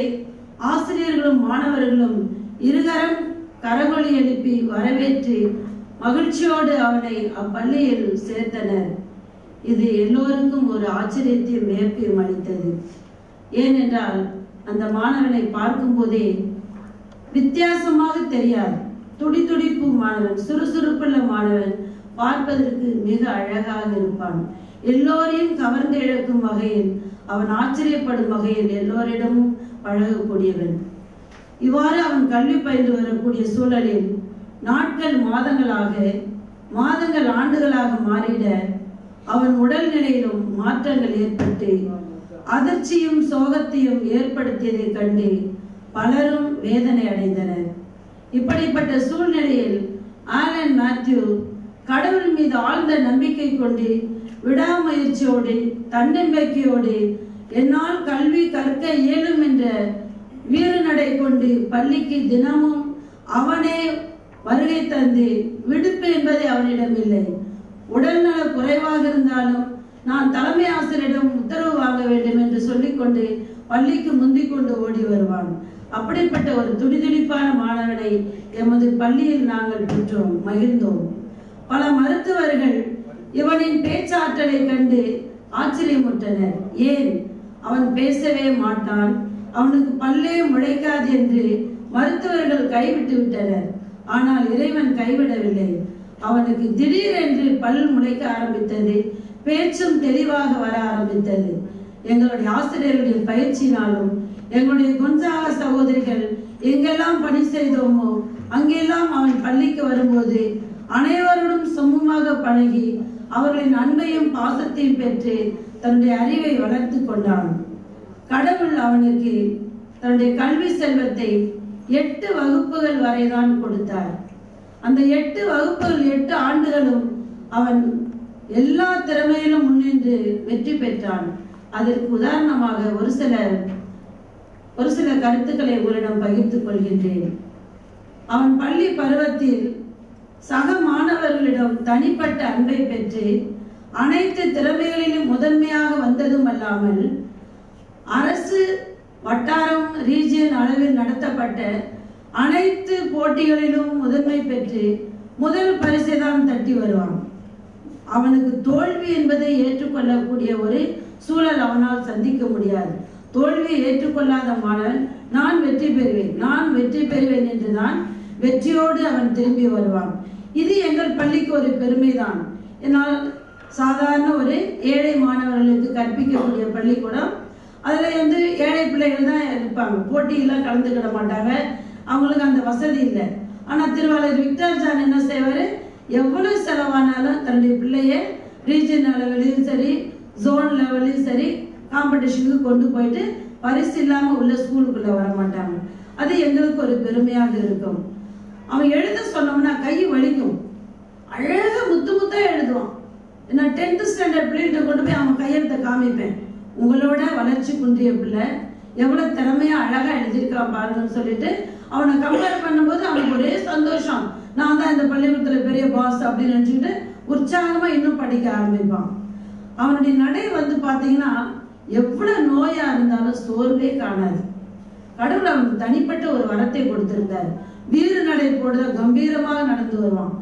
ஆசிரியர்களும் மாணவர்களும் இருகரம் கரகொலி எழுப்பி வரவேற்று மகிழ்ச்சியோடு அவனை அப்பள்ளியில் சேர்த்தனர். இது எல்லோருக்கும் ஒரு ஆச்சரியத்தையும் வியப்பையும் அளித்தது. ஏனென்றால் அந்த மாணவனை பார்க்கும் போதே வித்தியாசமாக தெரியாது. துடிதுடிப்பு மாணவன், சுறுசுறுப்புள்ள மாணவன், பார்ப்பதற்கு மிக அழகாக இருப்பான். எல்லோரையும் கவர்ந்து இழக்கும் வகையில், அவன் ஆச்சரியப்படும் வகையில் எல்லோரிடமும் பழகக்கூடியவன். இவ்வாறு அவன் கல்வி பயின்று வரக்கூடிய சூழலில் நாட்கள் மாதங்களாக, மாதங்கள் ஆண்டுகளாக மாறிட அவன் உடல்நிலையிலும் மாற்றங்கள் ஏற்பட்டு அதிர்ச்சியும் சோகத்தையும் ஏற்படுத்தியதை கண்டு பலரும் வேதனை அடைந்தனர். இப்படிப்பட்ட சூழ்நிலையில் ஆலன் மேத்யூ கடவுள் மீது ஆழ்ந்த நம்பிக்கை கொண்டு விடாமுயற்சியோடு தன்னம்பிக்கையோடு என்னால் கல்வி கற்க இயலும் என்ற வீறுநடை கொண்டு பள்ளிக்கு தினமும் அவனே வருகை தந்து, விடுப்பு என்பதை அவனிடம் இல்லை. உடல்நல குறைவாக இருந்தாலும் நான் தலைமை ஆசிரியரிடம் உத்தரவு வாங்க வேண்டும் என்று சொல்லிக்கொண்டு பள்ளிக்கு முந்திக் கொண்டு ஓடி வருவான். அப்படிப்பட்ட ஒரு துடிதுடிப்பான மாணவனை எமது பள்ளியில் நாங்கள் பெற்றோம், மகிழ்ந்தோம். பல மருத்துவர்கள் இவனின் பேச்சாற்றலை கண்டு ஆச்சரியமுற்றனர். ஏன் அவன் பேசவே மாட்டான், அவனுக்கு பல்லே முளைக்காது என்று மருத்துவர்கள் கைவிட்டு விட்டனர். ஆனால் இறைவன் கைவிடவில்லை. அவனுக்கு திடீரென்று பல் முளைக்க ஆரம்பித்தது, பேச்சும் தெளிவாக வர ஆரம்பித்தது. எங்களுடைய ஆசிரியர்களுடைய பயிற்சியினாலும் எங்களுடைய கொன்சாக சகோதரிகள் எங்கெல்லாம் பணி செய்தோமோ அங்கெல்லாம் அவன் பள்ளிக்கு வரும்போது அனைவருடன் சமூகமாக பழகி அவர்களின் அன்பையும் பாசத்தையும் பெற்று தன்னுடைய அறிவை வளர்த்து கொண்டான். கடவுள் அவனுக்கு தன்னுடைய கல்வி செல்வத்தை 8 வகுப்புகள் வரைதான் கொடுத்தார். அந்த 8 வகுப்புகள் 8 ஆண்டுகளும் அவன் எல்லா திறமையிலும் முன்னின்று வெற்றி பெற்றான். அதற்கு உதாரணமாக ஒரு சில கருத்துக்களை உங்களிடம் பகிர்ந்து கொள்கின்றேன். அவன் பள்ளி பருவத்தில் சக மாணவர்களிடம் தனிப்பட்ட அன்பை பெற்று அனைத்து திறமைகளிலும் முதன்மையாக வந்ததும் அல்லாமல் அரசு வட்டாரம் ரீஜியன் அளவில் நடத்தப்பட்ட அனைத்து போட்டிகளிலும் முதன்மை பெற்று முதல் பரிசை தான் தட்டி வருவான். அவனுக்கு தோல்வி என்பதை ஏற்றுக்கொள்ளக்கூடிய ஒரு சூழல் அவனால் சந்திக்க முடியாது. தோல்வியை ஏற்றுக்கொள்ளாத மாணவன் நான் வெற்றி பெறுவேன் என்றுதான் வெற்றியோடு அவன் திரும்பி வருவான். இது எங்கள் பள்ளிக்கு ஒரு பெருமைதான். என்னால் சாதாரண ஒரு ஏழை மாணவர்களுக்கு கற்பிக்கக்கூடிய பள்ளிக்கூடம். அதில் ஏழை பிள்ளைகள் தான் இருப்பாங்க, போட்டியெல்லாம் கலந்துக்கிட மாட்டாங்க, அவங்களுக்கு அந்த வசதி இல்லை. ஆனால் திருவாளர் விக்டர் ஜான் என்ன செய்வார், எவ்வளவு செலவானாலும் தன்னுடைய பிள்ளைய ரீஜன் லெவலையும் சரி ஜோன் லெவலையும் சரி காம்படிஷனுக்கு கொண்டு போயிட்டு பரிசு இல்லாமல் உள்ள ஸ்கூலுக்குள்ளே வர மாட்டாங்க. அது எங்களுக்கு ஒரு பெருமையாக இருக்கும். அவன் எழுத சொன்னோம்னா கை வலிக்கும், அழகாக முத்தா எழுதுவான். நான் 10th ஸ்டாண்டர்ட் பிள்ளைகிட்ட கொண்டு போய் அவன் கையெழுத்தை காமிப்பேன், உங்களோட வளர்ச்சி குன்றிய பிள்ளை எவ்வளோ திறமையாக அழகாக எழுதியிருக்கான் பாருங்கன்னு சொல்லிட்டு அவனை கம்பேர் பண்ணும்போது அவனுக்கு ஒரே சந்தோஷம், நான் தான் இந்த பள்ளிக்கூடத்தில் பெரிய பாஸ் அப்படின்னு நினச்சிக்கிட்டு உற்சாகமாக இன்னும் படிக்க ஆரம்பிப்பான். அவனுடைய நடை பார்த்தீங்கன்னா எவ்வளோ நோயாக இருந்தாலும் சோர்வே காணாது. கடவுள் அவனுக்கு தனிப்பட்ட ஒரு வரத்தை கொடுத்திருந்தார். வீறு நடை போடுற கம்பீரமாக நடந்து வருவான்.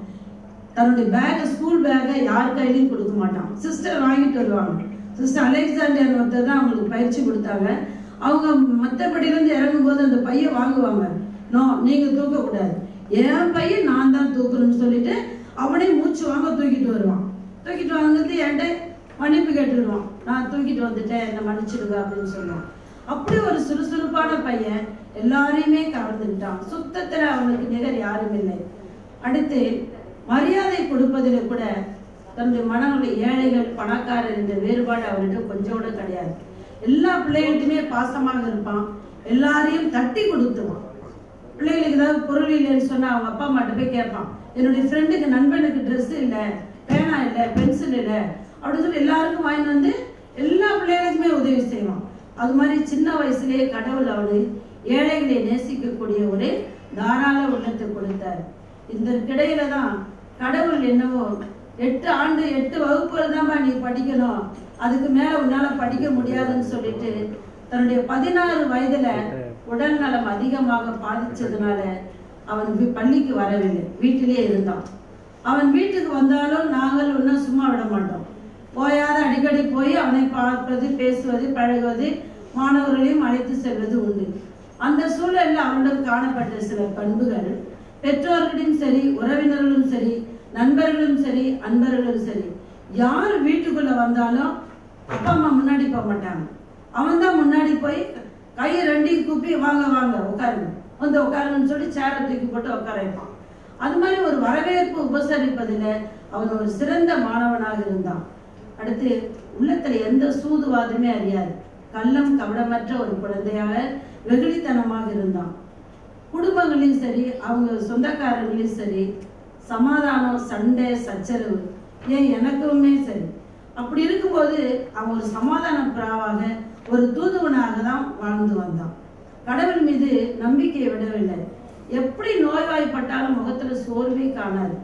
தன்னுடைய பேக்கை ஸ்கூல் பேக்கை யார் கையிலையும் கொடுக்க மாட்டான், சிஸ்டர் வாங்கிட்டு வருவாங்க. சிஸ்டர் அலெக்சாண்டர் ஒருத்தர் தான் அவங்களுக்கு பயிற்சி கொடுத்தாங்க. அவங்க மற்றபடியிலேருந்து இறங்கும் போது அந்த பையன் வாங்குவாங்க, நோ நீங்கள் தூக்கக்கூடாது, என் பையன் நான் தான் தூக்கணும்னு சொல்லிட்டு அவனே மூச்சு வாங்க தூக்கிட்டு வருவான். தூக்கிட்டு வாங்கிறது என்கிட்ட மன்னிப்பு கேட்டுடுவான், நான் தூக்கிட்டு வந்துட்டேன் என்னை மன்னிச்சிடுங்க அப்படின்னு சொல்லுவான். அப்படி ஒரு சுறுசுறுப்பான பையன் எல்லாரையுமே கவர்ந்துக்கிட்டான். சுத்தத்தில் அவனுக்கு நிகர் யாரும் இல்லை. அடுத்து மரியாதை கொடுப்பதில் கூட தன்னுடைய மனங்களுடைய ஏழைகள் பணக்காரர் என்ற வேறுபாடு அவர்கிட்ட கொஞ்சம் கூட கிடையாது. எல்லா பிள்ளைகள்ட்டுமே பாசமாக இருப்பான், எல்லாரையும் தட்டி கொடுத்துவான். பிள்ளைகளுக்கு ஏதாவது பொருள் இல்லைன்னு சொன்னா அவங்க அப்பா அம்மாட்ட போய் கேட்பான், என்னுடைய ஃப்ரெண்டுக்கு நண்பனுக்கு ட்ரெஸ் இல்லை, பேனா இல்லை, பென்சில் இல்லை அப்படின்னு சொல்லி எல்லாருக்கும் வாங்கிட்டு வந்து எல்லா பிள்ளைகளுக்குமே உதவி செய்வான். அது மாதிரி சின்ன வயசுலேயே கடவுள் அவரு ஏழைகளை நேசிக்கக்கூடிய ஒரு தாராள உள்ளத்தை கொடுத்தார். இந்த கிடையில தான் கடவுள் என்னவோ 8 ஆண்டு 8 வகுப்புகள் தான்ப்பா நீ படிக்கணும், அதுக்கு மேல உன்னால படிக்க முடியாதுன்னு சொல்லிட்டு தன்னுடைய 16 வயதுல உடல் நலம் அதிகமாக பாதிச்சதுனால அவன் பள்ளிக்கு வரவில்லை, வீட்டிலே இருந்தான். அவன் வீட்டுக்கு வந்தாலும் நாங்கள் ஒன்றும் சும்மா விட மாட்டோம், போயாத அடிக்கடி போய் அவனை பார்ப்பது, பேசுவது, பழகுவது, மாணவர்களையும் அழைத்து செல்வது உண்டு. அந்த சூழலில் அவனிடம் காணப்பட்ட சில பண்புகள் பெற்றோர்களும் சரி, உறவினர்களும் சரி, நண்பர்களும் சரி, அன்பர்களும் சரி, யார் வீட்டுக்குள்ள வந்தாலும் அப்பா அம்மா முன்னாடி போக மாட்டாங்க, அவன் தான் முன்னாடி போய் கையை 2 கூப்பி வாங்க வாங்க உட்காருங்க உட்காருங்கன்னு சொல்லி சேரை தூக்கி போட்டு உட்கார வைப்பான். அது மாதிரி ஒரு வரவேற்பு உபசரிப்பதில் அவன் ஒரு சிறந்த மாணவனாக இருந்தான். அடுத்து உள்ளத்துல எந்த சூதுவாதமே அறியாது, கள்ளம் கபடமற்ற ஒரு குழந்தையாக வெகுளித்தனமாக இருந்தான். குடும்பங்களையும் சரி, அவங்க சொந்தக்காரங்களையும் சரி, சமாதானம், சண்டை, சச்சரவு, ஏன் எனக்குமே சரி. அப்படி இருக்கும்போது அவன் ஒரு சமாதான பிராவாக, ஒரு தூதுவனாக தான் வாழ்ந்து வந்தான். கடவுள் மீது நம்பிக்கையை விடவில்லை. எப்படி நோய்வாய்ப்பட்டாலும் முகத்துல சோர்வே காணாது.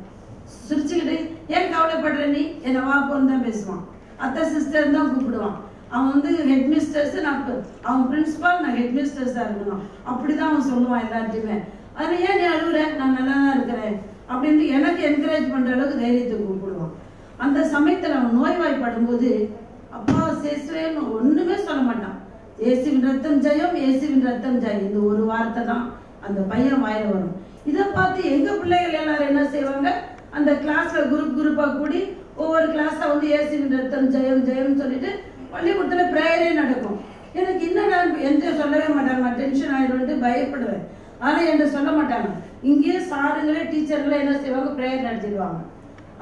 சிரிச்சுக்கிட்டு ஏன் கவலைப்படுற நீ, என்னை வா போன்னு தான் பேசுவான். அத்தை சிஸ்டர் தான் கூப்பிடுவான். அவன் ஹெட் மிஸ்டர்ஸ், அவன் பிரின்சிபால், நான் ஹெட் மிஸ்டர்ஸா இருக்கணும் அப்படிதான் அவன் சொல்லுவான் எல்லாத்தையுமே. அதில் ஏன் நீ அழுகுற, நான் நல்லா தான் இருக்கிறேன் அப்படின்ட்டு எனக்கு என்கரேஜ் பண்ற அளவுக்கு தைரியத்தை கூப்பிடுவான். அந்த சமயத்தில் அவன் நோய்வாய்ப்படும் போது அப்பா சேசுவேன்னு ஒண்ணுமே சொல்ல மாட்டான். இயேசுவின் ரத்தம் ஜெயம், இயேசுவின் ரத்தம் ஜெயம், இந்த ஒரு வார்த்தை தான் அந்த பையன் வாயில வரும். இதை பார்த்து எங்க பிள்ளைகள் எல்லாரும் என்ன செய்வாங்க, அந்த கிளாஸ்ல குரூப்பா கூடி ஒவ்வொரு கிளாஸா இயேசுவின் ரத்தம் ஜெயம் ஜெயம் சொல்லிட்டு பள்ளிக்கூடத்துல பிரேயரே நடக்கும். எனக்கு என்னடா என்கிட்ட சொல்லவே மாட்டாங்க, நான் டென்ஷன் ஆயிடும்ட்டு பயப்படுவேன். ஆனா என்கிட்ட சொல்ல மாட்டாங்க. இங்கேயே சாருங்களே டீச்சர்களே என்ன செய்வாங்க, பிரேயர் நடத்திடுவாங்க.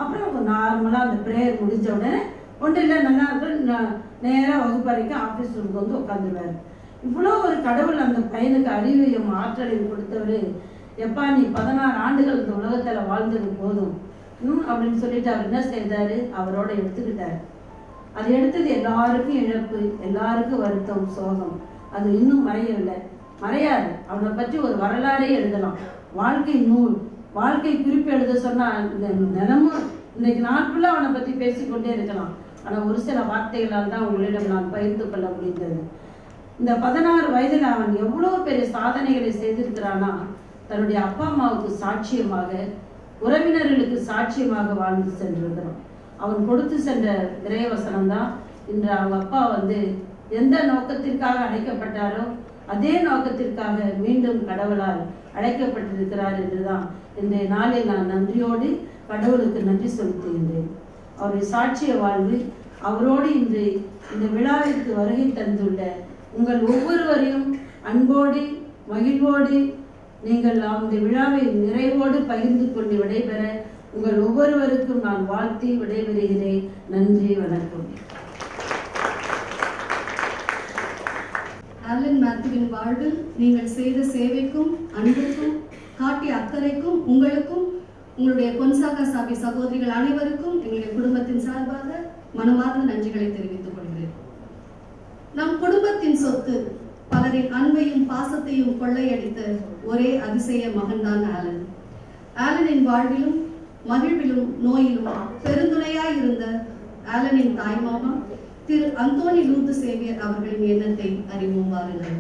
அப்புறம் நார்மலா அந்த பிரேயர் முடிஞ்ச உடனே ஒன்றும் இல்லை நல்லா இருக்கு, நேராக வகுப்பறைக்கு ஆஃபீஸ் ரூமுக்கு உட்காந்துருவாரு. இவ்வளோ ஒரு கடவுள் அந்த பையனுக்கு அறிவையும் ஆற்றலையும் கொடுத்தவரு, எப்பா நீ 16 ஆண்டுகள் இந்த உலகத்துல வாழ்ந்தது போதும் அப்படின்னு சொல்லிட்டு அவர் என்ன செய்தாரு, அவரோட எடுத்துக்கிட்டாரு. அது எடுத்தது எல்லாருக்கும் இழப்பு, எல்லாருக்கும் வருத்தம், சோகம். அது இன்னும் மறையவில்லை, மறையாது. அவனை பற்றி ஒரு வரலாறே எழுதலாம், வாழ்க்கை நூல், வாழ்க்கை குறிப்பு எழுத சொன்னா தினமும் இன்னைக்கு நாட்குள்ள அவனை பத்தி பேசிக்கொண்டே இருக்கலாம். ஆனா ஒரு சில வார்த்தைகளால் தான் உங்களிடம் நான் பகிர்ந்து கொள்ள முடிந்தது. இந்த 16 வயதுல அவன் எவ்வளவு பெரிய சாதனைகளை செய்திருக்கிறானா, தன்னுடைய அப்பா அம்மாவுக்கு சாட்சியமாக, உறவினர்களுக்கு சாட்சியமாக வாழ்ந்து சென்றிருக்கிறான். அவன் கொடுத்து சென்ற இறைவசனம் தான் இன்று அவங்க அப்பா வந்து எந்த நோக்கத்திற்காக அழைக்கப்பட்டாரோ அதே நோக்கத்திற்காக மீண்டும் கடவுளால் அழைக்கப்பட்டிருக்கிறார் என்றுதான் இன்றைய நாளில் நான் நன்றியோடு கடவுளுக்கு நன்றி செலுத்துகின்றேன். அவருடைய சாட்சிய வாழ்வு அவரோடு இன்று இந்த விழாவிற்கு வருகை தந்துள்ள உங்கள் ஒவ்வொருவரையும் அன்போடு மகிழ்வோடு நீங்கள் இந்த விழாவை நிறைவோடு பகிர்ந்து கொண்டு விடைபெற உங்கள் ஒவ்வொருவருக்கும் நான் வாழ்த்தி விடைபெறுகிறேன். நன்றி, வணக்கம். ஆலன் மேத்யூவின் வாழ்வில் நீங்கள் செய்த சேவைக்கும் அன்புக்கும் காட்டிய அக்கறைக்கும் உங்களுக்கும் உங்களுடைய பொன்சாகா சாபி சகோதரிகள் அனைவருக்கும் எங்களுடைய குடும்பத்தின் சார்பாக மனமார்ந்த நன்றிகளை தெரிவித்துக் கொள்கிறேன். நம் குடும்பத்தின் சொத்து பலரின் அன்பையும் பாசத்தையும் கொள்ளையடித்த ஒரே அதிசய மகன்தான் ஆலன். ஆலனின் வாழ்விலும் மகிழ்விலும் நோயிலும் பெருந்துணையாய் இருந்த ஆலனின் தாய்மாமா திரு அந்தோனி லூர்து சேவியர் அவர்களின் எண்ணத்தை அறிவோம் வாருங்கள்.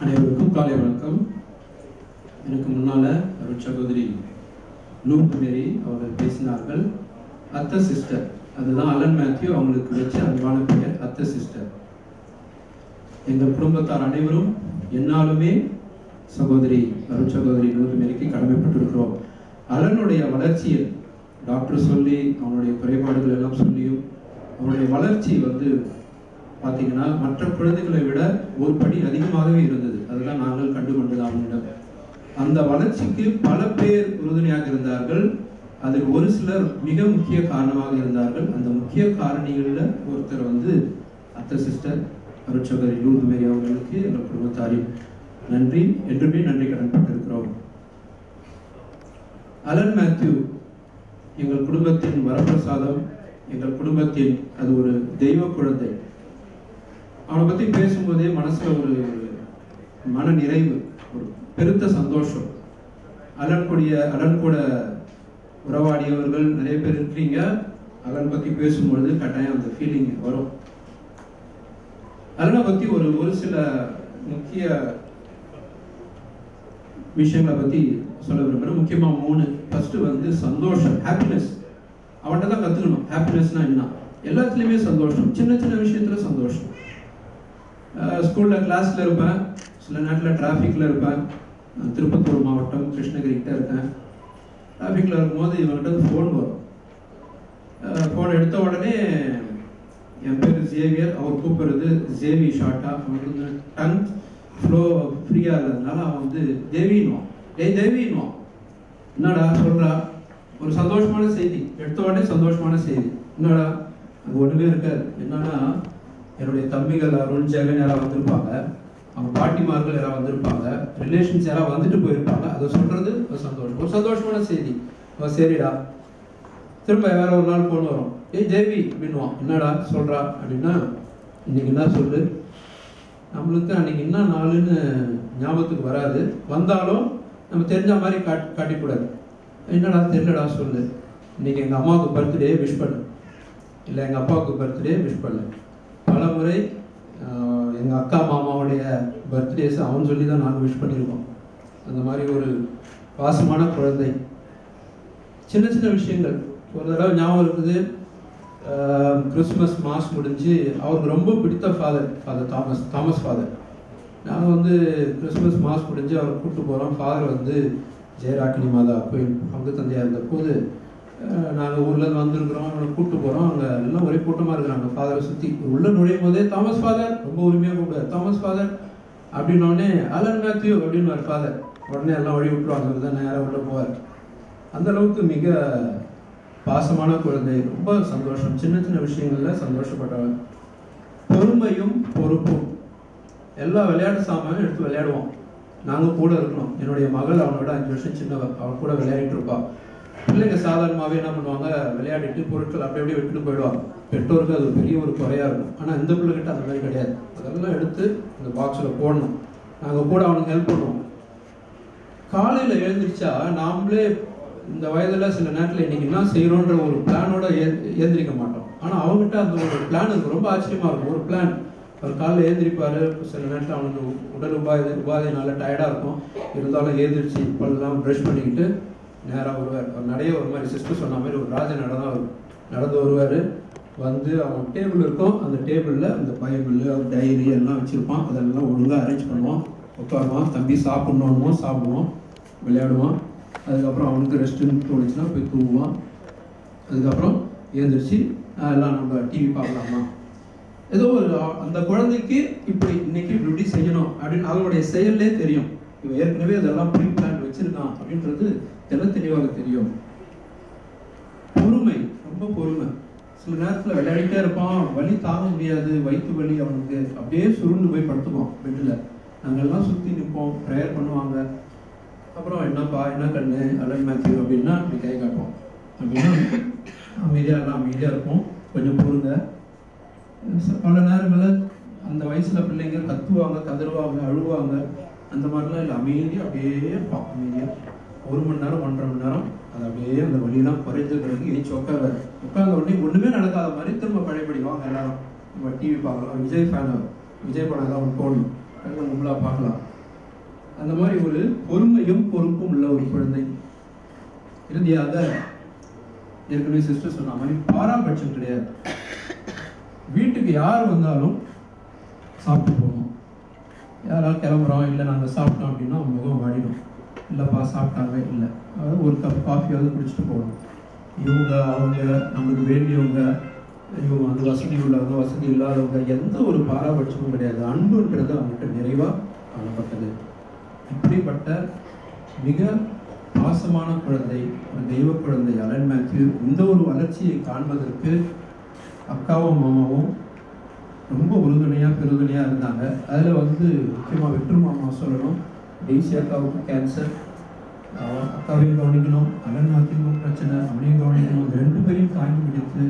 அனைவருக்கும் காலை வணக்கம். எனக்கு முன்னால சகோதரி லூர்து மேரி அவர்கள் பேசினார்கள். அத்தை சிஸ்டர், அதுதான் அலன் மேத்யூ அவங்களுக்கு வச்ச அன்பான பெயர், அத்தை சிஸ்டர். எங்கள் குடும்பத்தார் அனைவரும் என்னாலுமே சகோதரி சகோதரி லூர்து மேரிக்கு கடமைப்பட்டிருக்கிறோம். அலனுடைய வளர்ச்சியில் டாக்டர் சொல்லி அவனுடைய குறைபாடுகள் எல்லாம் சொல்லியும் அவனுடைய வளர்ச்சி வந்து பார்த்தீங்கன்னா மற்ற குழந்தைகளை விட ஒரு படி அதிகமாகவே இருந்தது. அதெல்லாம் நாங்கள் கண்டுகொண்டது அவனிடம். அந்த வளர்ச்சிக்கு பல பேர் உறுதுணையாக இருந்தார்கள். அதில் ஒரு சிலர் மிக முக்கிய காரணமாக இருந்தார்கள். அந்த முக்கிய காரணிகளில் ஒருத்தர் வந்து அத்தை சிஸ்டர் அருட்சகோதரி லூர்து மேரி அவர்களுக்கு எங்கள் குடும்பத்தாரின் நன்றி, என்றுமே நன்றி கடன்பட்டிருக்கிறோம். அலன் மேத்யூ எங்கள் குடும்பத்தின் வரப்பிரசாதம், எங்கள் குடும்பத்தின் அது ஒரு தெய்வ குழந்தை. அவனை பற்றி பேசும்போதே மனசுல ஒரு மன நிறைவு, ஒரு பெருத்த சந்தோஷம். அலன் கூட உறவாடியவர்கள் நிறைய பேர் இருக்கிறீங்க. அலன் பற்றி பேசும்பொழுது கட்டாயம் அந்த ஃபீலிங் வரும். அலனை பற்றி ஒரு சில முக்கிய விஷயங்களை பற்றி சொல்ல விரும்புகிறேன். முக்கியமாக 3. ஃபர்ஸ்ட் வந்து சந்தோஷம், ஹாப்பினஸ். அவன்கிட்ட தான் கற்றுக்கணும் ஹாப்பினஸ்னா என்ன. எல்லாத்துலேயுமே சந்தோஷம், சின்ன சின்ன விஷயத்துல சந்தோஷம். ஸ்கூலில் கிளாஸில் இருப்பேன், சில நேரத்தில் டிராஃபிக்கில் இருப்பேன். நான் திருப்பத்தூர் மாவட்டம் கிருஷ்ணகிரிக்கிட்ட இருக்கேன். டிராஃபிக்கில் இருக்கும்போது இவன்கிட்ட ஃபோன் வரும். ஃபோன் எடுத்த உடனே என் பேர் ஜேவியர், அவர் கூப்பிடுறது ஜேவி ஷார்ட்டா. அவனுக்கு டங் ஃப்ளோ ஃப்ரீயாக இருந்ததுனால அவன் வந்து தேவின்வான். தேவின்வான். என்னடா சொல்கிறா? ஒரு சந்தோஷமான செய்தி எடுத்த உடனே சந்தோஷமான செய்தி. என்னடா? அங்கே ஒன்றுமே இருக்காது. என்னன்னா என்னுடைய தம்பிகள் அருண் ஜெகன் யாராவது வந்திருப்பாங்க, அவங்க பாட்டிமார்கள் யாராவது வந்திருப்பாங்க, ரிலேஷன்ஸ் யாராவது வந்துட்டு போயிருப்பாங்க. அதை சொல்றது ஒரு சந்தோஷம், ஒரு சந்தோஷமான செய்தி. சரிடா. திரும்ப வேற ஒரு நாள் ஃபோன் வரும். ஜேவி அப்படின்வான். என்னடா சொல்றா அப்படின்னா, இன்னைக்கு என்ன சொல்லு. நம்மளுக்கு அன்னைக்கு என்ன நாளுன்னு ஞாபகத்துக்கு வராது. வந்தாலும் நம்ம தெரிஞ்ச மாதிரி காட்டிக்கூடாது. என்னடா தெரியலடா சொல்லு. இன்னைக்கு எங்கள் அம்மாவுக்கு பர்த்டே விஷ் பண்ணு, இல்லை எங்கள் அப்பாவுக்கு பர்த்டே விஷ் பண்ணு. பல முறை எங்கள் அக்கா மாமாவுடைய பர்த்டேஸ் அவன் சொல்லி தான் நாங்கள் விஷ் பண்ணியிருக்கோம். அந்த மாதிரி ஒரு பாசமான குழந்தை. சின்ன சின்ன விஷயங்கள். ஒரு தடவை ஞாபகம் இருக்குது, கிறிஸ்மஸ் மாஸ் முடிஞ்சு அவருக்கு ரொம்ப பிடித்த ஃபாதர் தாமஸ் ஃபாதர். நாங்கள் வந்து கிறிஸ்மஸ் மாஸ் முடிஞ்சு அவரை கூப்பிட்டு போகிறோம். ஃபாதர் வந்து ஜெயராக்கினி மாதா கோயில் பங்கு தந்தையாக இருந்த போது நாங்கள் ஊர்லேருந்து வந்திருக்கிறோம். அவனை கூப்பிட்டு போகிறோம். அங்கே எல்லாம் ஒரே கூட்டமாக இருக்கிறாங்க. ஃபாதரை சுற்றி உள்ள நுழையும் போதே தாமஸ் ஃபாதர், ரொம்ப உரிமையாக கூப்பிடுவார், தாமஸ் ஃபாதர் அப்படின்னோடனே அலன் மேத்யூ அப்படின்னு ஃபாதர். உடனே எல்லாம் வழி விட்டுருவாங்க, தான் நேராக உள்ள போவார். அந்த அளவுக்கு மிக பாசமான குழந்தை. ரொம்ப சந்தோஷம், சின்ன சின்ன விஷயங்கள்ல சந்தோஷப்பட்டவன். பொறுமையும் பொறுப்பும். எல்லா விளையாட்டு சாமானும் எடுத்து விளையாடுவோம். நாங்கள் கூட இருக்கணும். என்னுடைய மகள் அவனோட 5 வருஷம் சின்னவ, அவன் கூட விளையாடிட்டு இருப்பா. பிள்ளைங்க சாதாரணமாகவே என்ன பண்ணுவாங்க, விளையாடிட்டு பொருட்கள் அப்படி அப்படியே விட்டுட்டு போயிடுவாங்க. பெற்றோருக்கு அது பெரிய ஒரு குறையா இருக்கும். ஆனால் இந்த பிள்ளைகிட்ட அந்த மாதிரி கிடையாது. அதெல்லாம் எடுத்து அந்த பாக்ஸில் போடணும். நாங்கள் கூட அவனுக்கு ஹெல்ப் பண்ணுவோம். காலையில் எழுந்திரிச்சா நாமளே இந்த வயதில் சில நேரத்தில் இன்னைக்கு என்ன செய்யறோன்ற ஒரு பிளானோட ஏந்திரிக்க மாட்டோம். ஆனால் அவங்ககிட்ட அந்த ஒரு பிளான் இருக்கு. ரொம்ப ஆச்சரியமா இருக்கும். ஒரு பிளான். அவர் காலையில் ஏந்திரிப்பாரு. சில நேரத்தில் அவனுக்கு உடல் உபாதைனால டயர்டாக இருக்கும். இருந்தாலும் ஏந்திரிச்சு பல்லாம் ப்ரஷ் பண்ணிக்கிட்டு நேராக வருவார். அவர் நடைய ஒரு மாதிரி சிஸ்டர் சொன்ன மாதிரி ஒரு ராஜ நட தான் வரும். நடந்து வருவார். வந்து அவன் டேபிள் இருக்கும், அந்த டேபிளில் அந்த பைபிள் டைரி எல்லாம் வச்சுருப்பான். அதெல்லாம் ஒழுங்காக அரேஞ்ச் பண்ணுவான். உட்காருவான், தம்பி சாப்பிட்ணுமோ சாப்பிடுவான், விளையாடுவான். அதுக்கப்புறம் அவனுக்கு ரெஸ்ட்டுன்னு தோணுச்சுன்னா போய் தூங்குவான். அதுக்கப்புறம் எழுந்திரிச்சு எல்லாம் நம்ம டிவி பார்க்கலாமா, ஏதோ ஒரு அந்த குழந்தைக்கு இப்படி இன்னைக்கு இப்படி செய்யணும் அப்படின்னு அதனுடைய செயல்லே தெரியும். இவன் ஏற்கனவே அதெல்லாம் ப்ரீ பிளான் வச்சிருக்கான் அப்படின்றது தெளிவாக தெரியும். பொறுமை, ரொம்ப பொறுமை. சில நேரத்தில் விளையாடிட்டே இருப்பான், வலி தாங்க முடியாது, வயிற்று வலி அவனுக்கு, அப்படியே சுருண்டு போய் படுத்துக்குவோம் பெட்டில். நாங்கள்லாம் சுற்றி நிற்போம், ப்ரேயர் பண்ணுவாங்க. அப்புறம் என்னப்பா என்ன கண்ணு அலன் மேத்யூ அப்படின்னா அப்படி கை காட்டுவோம். அப்படின்னா அமைதியாக இருப்போம், கொஞ்சம் பொறுங்க. பல நேரங்களில் அந்த வயசில் பிள்ளைங்க கத்துவாங்க, கதறுவாங்க, அழுவாங்க. அந்த மாதிரிலாம் இல்லை, அமைதியாக அப்படியே இருப்பான். அமைதியாக 1 மணி நேரம் 1.5 மணி நேரம் அது அப்படியே அந்த வழியெல்லாம் குறைஞ்ச பிறகு ஏஞ்சி உட்காந்த உடனே ஒன்றுமே நடக்காத மாதிரி திரும்ப பழையபடி வாங்க எல்லாரும் நம்ம டிவி பார்க்கலாம். விஜய் ஃபேனாக விஜய் படம் தான் அவனுக்கு போகணும், எல்லாம் கும்பலாக பார்க்கலாம். அந்த மாதிரி ஒரு பொறுமையும் பொறுப்பும் உள்ள ஒரு குழந்தை. இறுதியாக ஏற்கனவே சிஸ்டர் சொன்ன மாதிரி பாராபட்சம் கிடையாது. வீட்டுக்கு யார் வந்தாலும் சாப்பிட்டு போகணும். யாராவது கிளம்புறோம், இல்லை நாங்கள் சாப்பிட்டோம் அப்படின்னா முகம் வாடிடும். இல்லைப்பா சாப்பிட்டாங்க, இல்லை அதாவது ஒரு கப் காஃபியாவது குடிச்சிட்டு போகணும். இவங்க அவங்க நம்மளுக்கு வேண்டியவங்க, இவங்க வந்து வசதி உள்ளவங்க வசதி இல்லாதவங்க, எந்த ஒரு பாராபட்சமும் கிடையாது. அன்புன்றது அவங்ககிட்ட நிறைவாக காணப்பட்டது. இப்படிப்பட்ட மிக பாசமான குழந்தை, ஒரு தெய்வ குழந்தை அலன் மேத்யூ. இந்த ஒரு வளர்ச்சியை காண்பதற்கு அக்காவும் மாமாவும் ரொம்ப உறுதுணையாக பெருதுணையாக இருந்தாங்க. அதில் வந்து முக்கியமாக வெற்று மாமா சொல்லணும். டெய்ஸி அக்காவுக்கு கேன்சர், அக்காவையும் கவனிக்கணும், அலன் மேத்யூவும் பிரச்சனை, அவனையும் கவனிக்கணும். 2 பேரையும் தாங்கி பிடித்து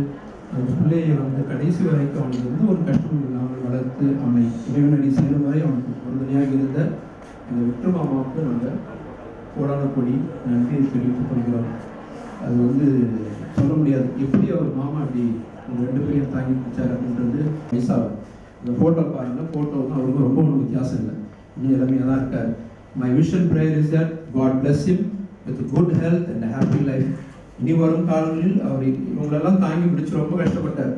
அந்த பிள்ளையை வந்து கடைசி வரைக்கும் அவனுக்கு எந்த ஒரு கஷ்டமும் இல்லாமல் வளர்த்து அவனை இறைவனடி சேரும் வரை அவனுக்கு உறுதுணையாக இருந்த இந்த வெற்று மாமாவுக்கு நாங்கள் கோடான கொடி நன்றியை தெரிவித்துக் கொள்கிறோம். அது வந்து சொல்ல முடியாது எப்படி அவர் மாமா அப்படி 2 பேரையும் தாங்கி பிடிச்சார் அப்படின்றது. வயசாக இந்த ஃபோட்டோ பாருங்கள், ஃபோட்டோ வந்து அவருக்கு ரொம்ப ஒன்றும் வித்தியாசம் இல்லை, இன்னும் இளமையாக தான் இருக்கார். My vision prayer is that God bless him with good health and a happy life. இனி வரும் காலங்களில் அவர் இவங்களெல்லாம் தாங்கி பிடிச்சி ரொம்ப கஷ்டப்பட்டார்.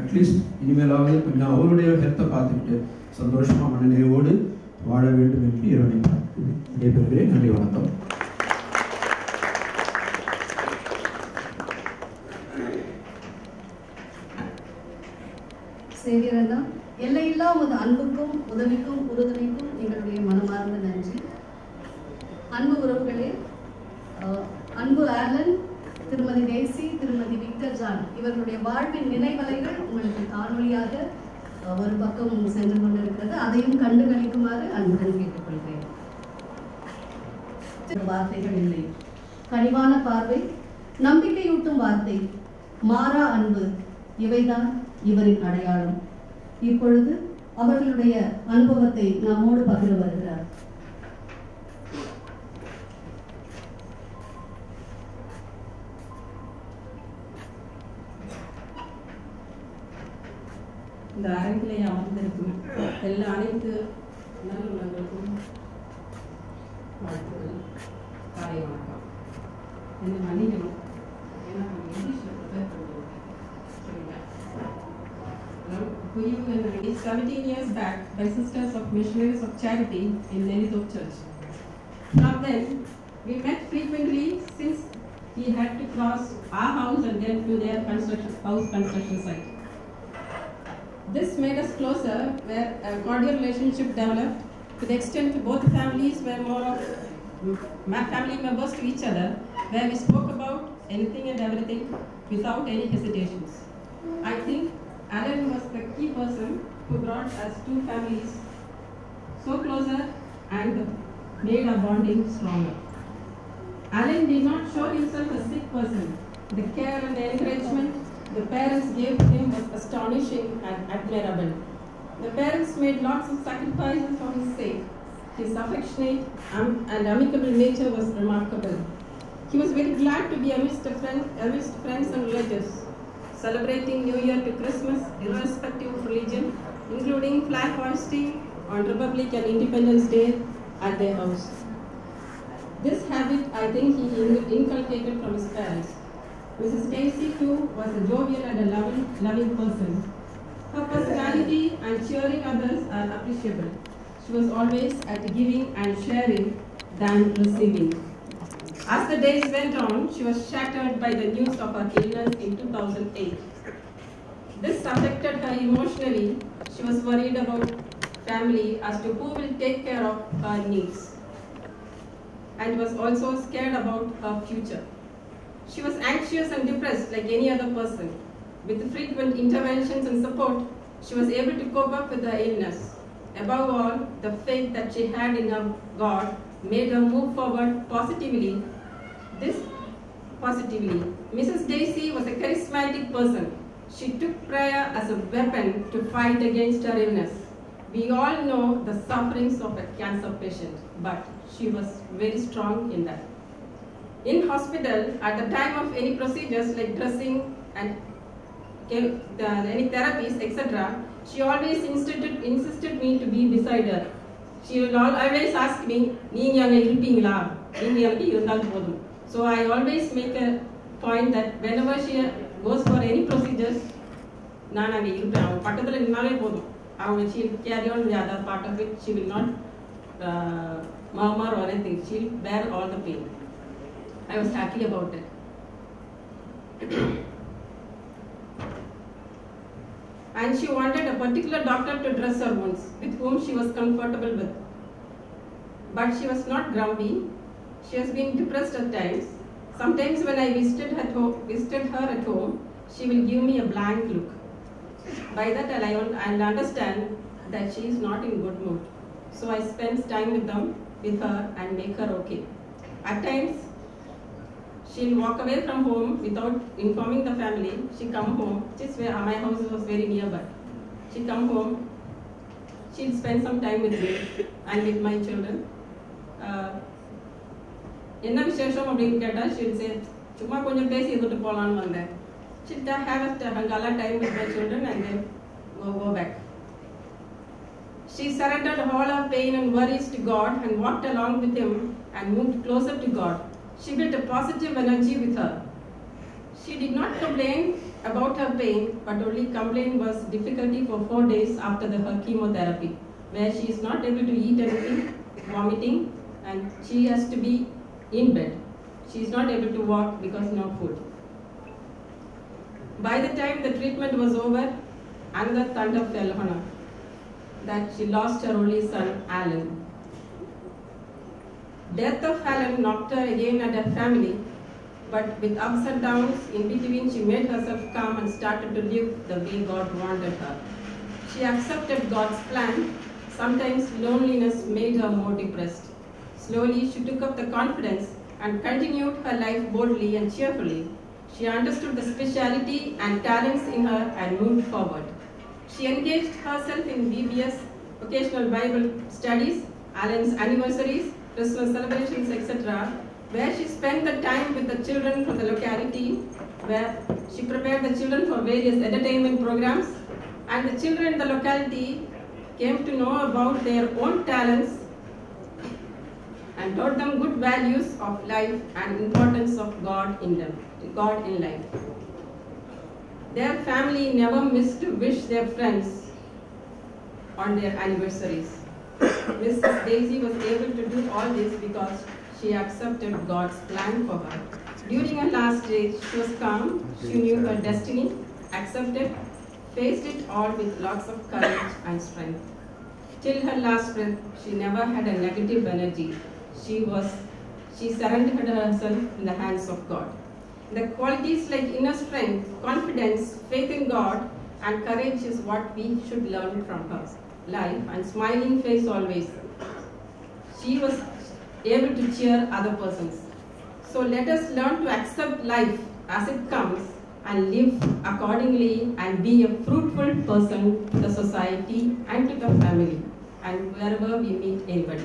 அட்லீஸ்ட் இனிமேலாவது கொஞ்சம் அவருடைய ஹெல்த்தை பார்த்துக்கிட்டு சந்தோஷமாக மனநிறைவோடு வாழ வேண்டும் என்று இறைவனை விடைபெறுகிறேன். நன்றி, வணக்கம். சேவியரண்ணா, எல்லையில்லா உமது அன்புக்கும் உதவிக்கும் உறுதுணைக்கும் எங்களுடைய மனமார்ந்த நன்றி. அன்பு உறவுகளே, அன்பு ஆலன், திருமதி டெய்ஸி, திருமதி விக்டர் ஜான் இவர்களுடைய வாழ்வின் நினைவலைகள் உங்களுக்கு காணொலியாக ஒரு பக்கம் சென்று கொண்டிருக்கிறது. அதையும் கண்டு கழிக்குமாறு அன்புடன் கேட்டுக்கொள்கிறேன். வார்த்தைகள் இல்லை, கனிவான பார்வை, நம்பிக்கையூட்டும் வார்த்தை, மாறா அன்பு, இவைதான் இவரின் அடையாளம். இப்பொழுது அவர்களுடைய அனுபவத்தை நம்மோடு பகிர வருகிறார். இந்த அரங்கிலே அமர்ந்திருக்கும் அனைத்து நல்லுள்ளங்களுக்கும் வாழ்த்துக்கள், காலை வணக்கம். என்னை மன்னிக்கணும், ஏன்னா இங்கிலீஷில் ப்ரிப்பேர் பண்ணிருக்கேன். சரிங்களா? 17 years back by Sisters of Missionaries of Charity in Nenithop Church. From then, we met frequently since he had to cross our house and then to their house construction site. This made us closer, where a cordial relationship developed to the extent both families were more of family members to each other, where we spoke about anything and everything without any hesitations. I think Alan was the key person who brought us two families so closer and made our bonding stronger. Alan did not show himself a sick person. The care and the encouragement the parents gave him was astonishing and admirable. The parents made lots of sacrifices for his sake. His affectionate and amicable nature was remarkable. He was very glad to be amidst friends and relatives, celebrating New Year to Christmas, irrespective of religion, including flag hoisting on Republic and Independence Day at their house. This habit, I think, he inculcated from his parents. Mrs. Daisy too was a jovial and a loving person. Her personality and cheering others are appreciable. She was always at giving and sharing than receiving. As the days went on, she was shattered by the news of her illness in 2008. This affected her emotionally. She was worried about family as to who will take care of her needs, and was also scared about her future. She was anxious and depressed like any other person. With frequent interventions and support, she was able to cope up with her illness. Above all, the faith that she had in her God made her move forward positively. Mrs. Daisy was a charismatic person. She took prayer as a weapon to fight against her illness. We all know the sufferings of a cancer patient, but she was very strong in that. In hospital, at the time of any procedures like dressing and any therapies, etc., she always insisted me to be beside her. She will always ask me, so I always make a point that whenever she goes for any procedures, she'll carry on the other part of it. She will not murmur or anything. She'll bear all the pain. I was happy about it. And she wanted a particular doctor to dress her wounds, with whom she was comfortable with. But she was not grumpy. She has been depressed at times. Sometimes when I visited her at home, she will give me a blank look. By that I'll understand that she is not in good mood. So I spend time with her and make her okay. At times, she'll walk away from home without informing the family. She come home, just where my house was very nearby. She come home, she'll spend some time with me and with my children. She'll say, Chuma konjam pesi eduttu polan vanden. She'll have a hangala time with my children and then go back. She surrendered all her pain and worries to God and walked along with Him and moved closer to God. She built a positive energy with her. She did not complain about her pain, but only complaint was difficulty for 4 days after her chemotherapy, where she is not able to eat anything, vomiting, and she has to be in bed. She is not able to walk because no food. By the time the treatment was over, another thunder fell on her, that she lost her only son, Alan. Death of Alan knocked her again at her family, but with ups and downs in between, she made herself calm and started to live the way God wanted her. She accepted God's plan. Sometimes loneliness made her more depressed. Slowly, she took up the confidence and continued her life boldly and cheerfully. She understood the speciality and talents in her and moved forward. She engaged herself in VBS, occasional Bible studies, Alan's anniversaries, Christmas celebrations, etc., where she spent the time with the children from the locality, where she prepared the children for various entertainment programs, and the children in the locality came to know about their own talents and taught them good values of life and importance of God in life. Their family never missed to wish their friends on their anniversaries. Mrs. Daisy was able to do all this because she accepted God's plan for her. During her last days, she was calm, she knew her destiny, accepted, faced it all with lots of courage and strength. Till her last breath, she never had a negative energy. She surrendered herself in the hands of God. The qualities like inner strength, confidence, faith in God, and courage is what we should learn from her life, and smiling face always. She was able to cheer other persons. So let us learn to accept life as it comes and live accordingly and be a fruitful person to the society and to the family and wherever we meet anybody.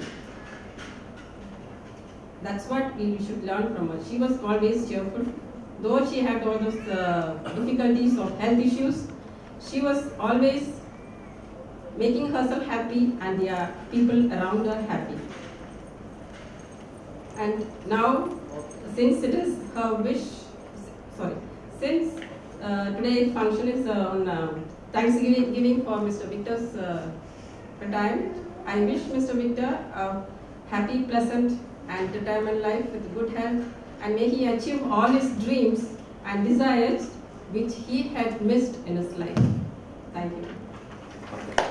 That's what we should learn from her. She was always cheerful. Though she had all those difficulties of health issues, she was always making herself happy and the people around her happy. And now, since it is her wish, Since today's function is on Thanksgiving for Mr. Victor's retirement, I wish Mr. Victor a happy, pleasant and retirement life with good health, and may he achieve all his dreams and desires which he had missed in his life. Thank you.